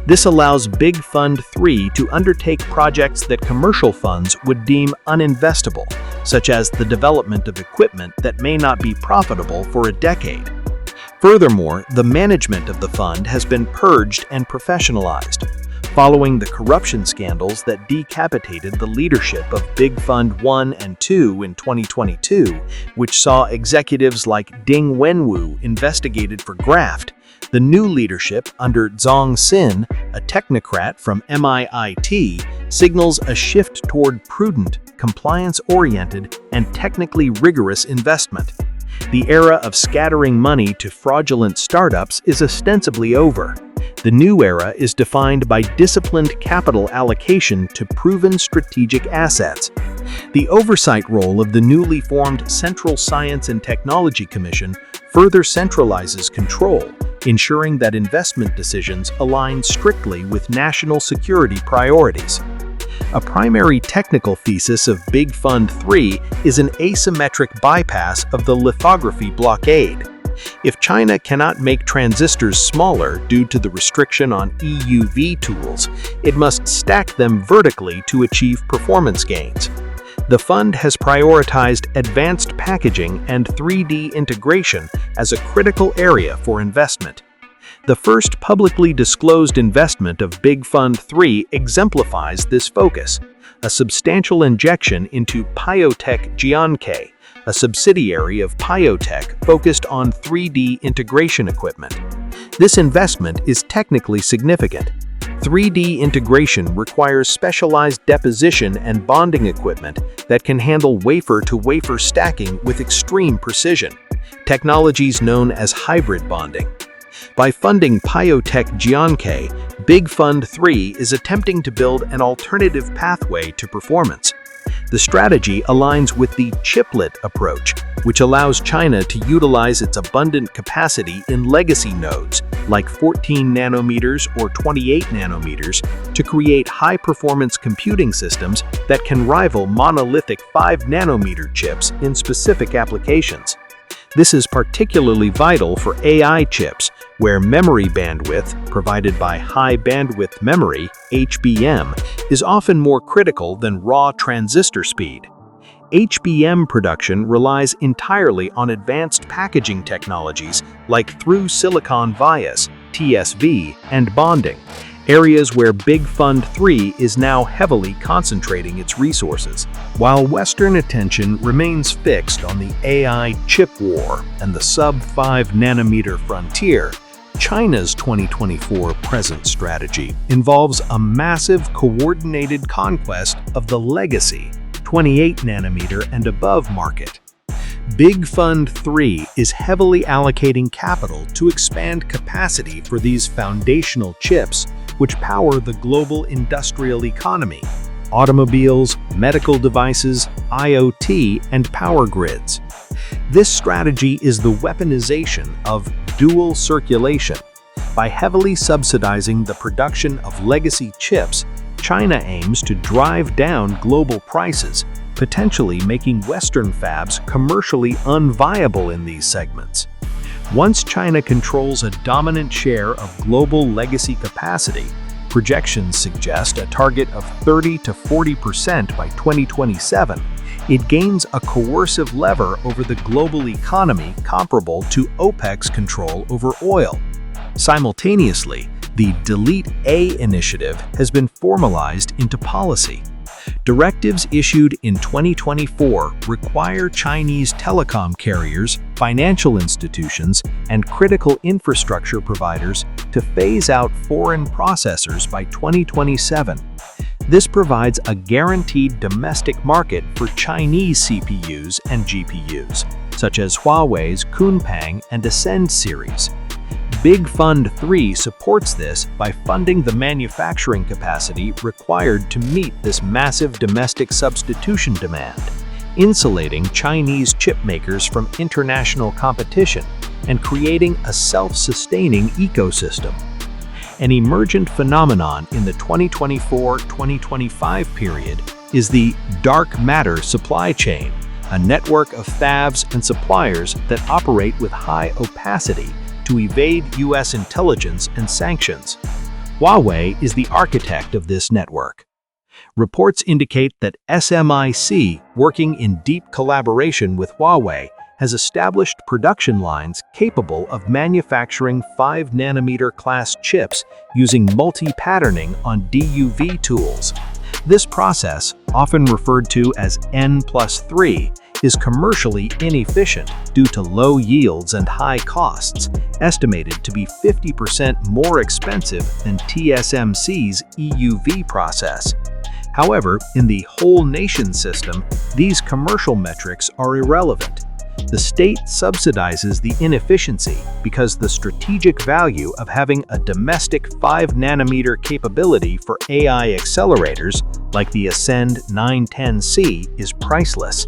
This allows Big Fund 3 to undertake projects that commercial funds would deem uninvestable, such as the development of equipment that may not be profitable for a decade. Furthermore, the management of the fund has been purged and professionalized. Following the corruption scandals that decapitated the leadership of Big Fund 1 and 2 in 2022, which saw executives like Ding Wenwu investigated for graft, the new leadership under Zhang Xin, a technocrat from MIIT, signals a shift toward prudent, compliance-oriented, and technically rigorous investment. The era of scattering money to fraudulent startups is ostensibly over. The new era is defined by disciplined capital allocation to proven strategic assets. The oversight role of the newly formed Central Science and Technology Commission further centralizes control, ensuring that investment decisions align strictly with national security priorities. A primary technical thesis of Big Fund 3 is an asymmetric bypass of the lithography blockade. If China cannot make transistors smaller due to the restriction on EUV tools, it must stack them vertically to achieve performance gains. The fund has prioritized advanced packaging and 3D integration as a critical area for investment. The first publicly disclosed investment of Big Fund 3 exemplifies this focus, a substantial injection into Piotech Jiankei, a subsidiary of Piotech focused on 3D integration equipment. This investment is technically significant. 3D integration requires specialized deposition and bonding equipment that can handle wafer-to-wafer stacking with extreme precision, technologies known as hybrid bonding. By funding Biotech Jiankei, Big Fund 3 is attempting to build an alternative pathway to performance. The strategy aligns with the chiplet approach, which allows China to utilize its abundant capacity in legacy nodes like 14 nanometers or 28 nanometers to create high-performance computing systems that can rival monolithic 5 nanometer chips in specific applications. This is particularly vital for AI chips, where memory bandwidth, provided by high bandwidth memory, HBM, is often more critical than raw transistor speed. HBM production relies entirely on advanced packaging technologies like through-silicon vias, TSV, and bonding, areas where Big Fund 3 is now heavily concentrating its resources. While Western attention remains fixed on the AI chip war and the sub-5 nanometer frontier, China's 2024 present strategy involves a massive coordinated conquest of the legacy 28 nanometer and above market. Big Fund 3 is heavily allocating capital to expand capacity for these foundational chips which power the global industrial economy, automobiles, medical devices, IoT, and power grids. This strategy is the weaponization of dual circulation. By heavily subsidizing the production of legacy chips, China aims to drive down global prices, potentially making Western fabs commercially unviable in these segments. Once China controls a dominant share of global legacy capacity, projections suggest a target of 30 to 40% by 2027, it gains a coercive lever over the global economy comparable to OPEC's control over oil. Simultaneously, the Delete A initiative has been formalized into policy. Directives issued in 2024 require Chinese telecom carriers, financial institutions, and critical infrastructure providers to phase out foreign processors by 2027. This provides a guaranteed domestic market for Chinese CPUs and GPUs, such as Huawei's Kunpeng and Ascend series. Big Fund 3 supports this by funding the manufacturing capacity required to meet this massive domestic substitution demand, insulating Chinese chip makers from international competition and creating a self-sustaining ecosystem. An emergent phenomenon in the 2024-2025 period is the dark matter supply chain, a network of fabs and suppliers that operate with high opacity to evade U.S. intelligence and sanctions. Huawei is the architect of this network. Reports indicate that SMIC, working in deep collaboration with Huawei, has established production lines capable of manufacturing 5 nanometer class chips using multi-patterning on DUV tools. This process, often referred to as N+3, is commercially inefficient due to low yields and high costs, estimated to be 50% more expensive than TSMC's EUV process. However, in the whole nation system, these commercial metrics are irrelevant. The state subsidizes the inefficiency because the strategic value of having a domestic 5 nanometer capability for AI accelerators like the Ascend 910C is priceless.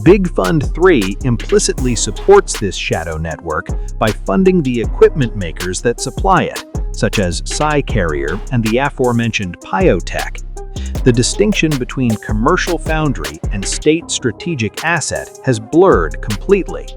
Big Fund 3 implicitly supports this shadow network by funding the equipment makers that supply it, such as SiCarrier and the aforementioned Biotech. The distinction between commercial foundry and state strategic asset has blurred completely.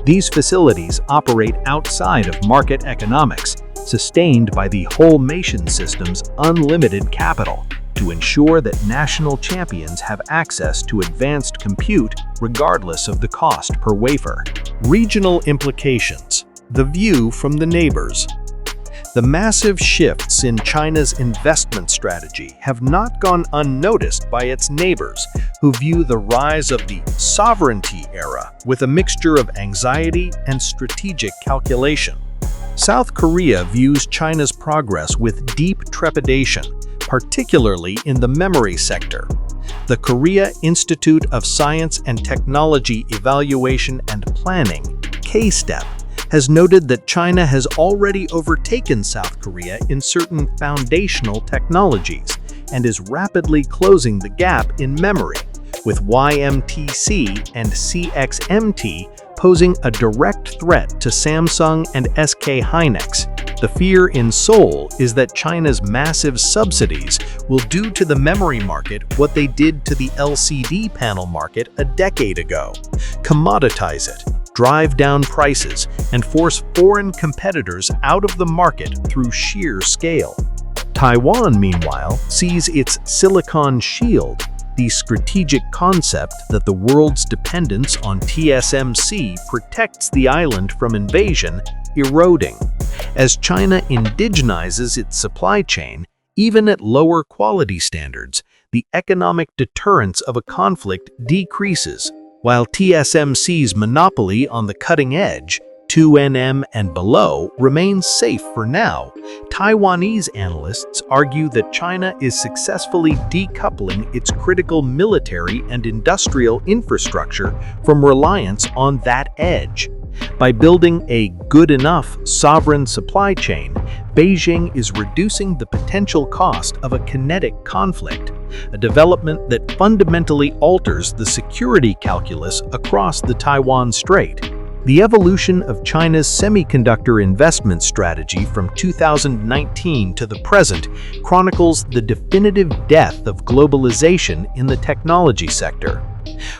These facilities operate outside of market economics, sustained by the whole nation system's unlimited capital, to ensure that national champions have access to advanced compute regardless of the cost per wafer. Regional implications. The view from the neighbors. The massive shifts in China's investment strategy have not gone unnoticed by its neighbors, who view the rise of the sovereignty era with a mixture of anxiety and strategic calculation. South Korea views China's progress with deep trepidation, particularly in the memory sector. The Korea Institute of Science and Technology Evaluation and Planning, K-STEP, has noted that China has already overtaken South Korea in certain foundational technologies and is rapidly closing the gap in memory, with YMTC and CXMT posing a direct threat to Samsung and SK Hynix. The fear in Seoul is that China's massive subsidies will do to the memory market what they did to the LCD panel market a decade ago: commoditize it, drive down prices, and force foreign competitors out of the market through sheer scale. Taiwan, meanwhile, sees its Silicon Shield, the strategic concept that the world's dependence on TSMC protects the island from invasion, eroding. As China indigenizes its supply chain, even at lower quality standards, the economic deterrence of a conflict decreases, while TSMC's monopoly on the cutting edge, 2nm and below, remains safe for now. Taiwanese analysts argue that China is successfully decoupling its critical military and industrial infrastructure from reliance on that edge. By building a good enough sovereign supply chain, Beijing is reducing the potential cost of a kinetic conflict, a development that fundamentally alters the security calculus across the Taiwan Strait. The evolution of China's semiconductor investment strategy from 2019 to the present chronicles the definitive death of globalization in the technology sector.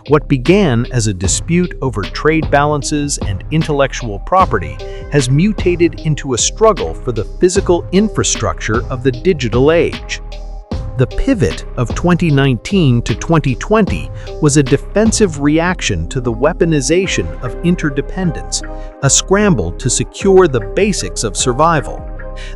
What began as a dispute over trade balances and intellectual property has mutated into a struggle for the physical infrastructure of the digital age. The pivot of 2019 to 2020 was a defensive reaction to the weaponization of interdependence, a scramble to secure the basics of survival.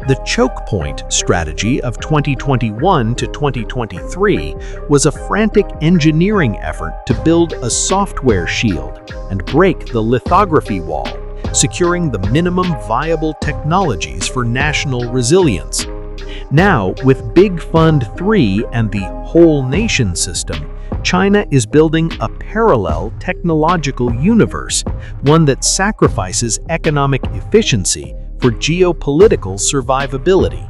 The Chokepoint strategy of 2021 to 2023 was a frantic engineering effort to build a software shield and break the lithography wall, securing the minimum viable technologies for national resilience. Now, with Big Fund 3 and the Whole Nation system, China is building a parallel technological universe, one that sacrifices economic efficiency for geopolitical survivability.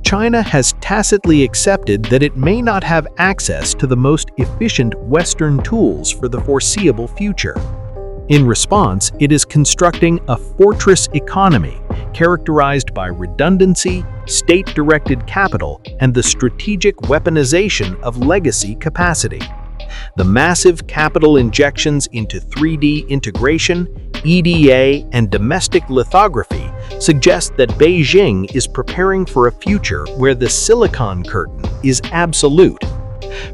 China has tacitly accepted that it may not have access to the most efficient Western tools for the foreseeable future. In response, it is constructing a fortress economy characterized by redundancy, state-directed capital, and the strategic weaponization of legacy capacity. The massive capital injections into 3D integration, EDA, and domestic lithography suggest that Beijing is preparing for a future where the silicon curtain is absolute.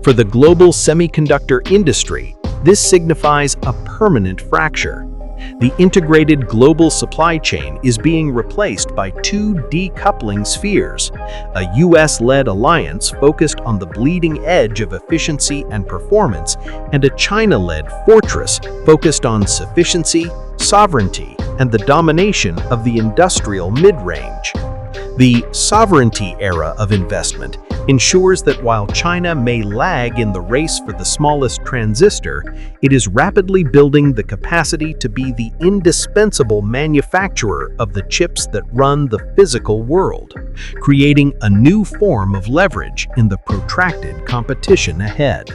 For the global semiconductor industry, this signifies a permanent fracture. The integrated global supply chain is being replaced by two decoupling spheres: a US-led alliance focused on the bleeding edge of efficiency and performance, and a China-led fortress focused on sufficiency, sovereignty, and the domination of the industrial mid-range. The sovereignty era of investment ensures that while China may lag in the race for the smallest transistor, it is rapidly building the capacity to be the indispensable manufacturer of the chips that run the physical world, creating a new form of leverage in the protracted competition ahead.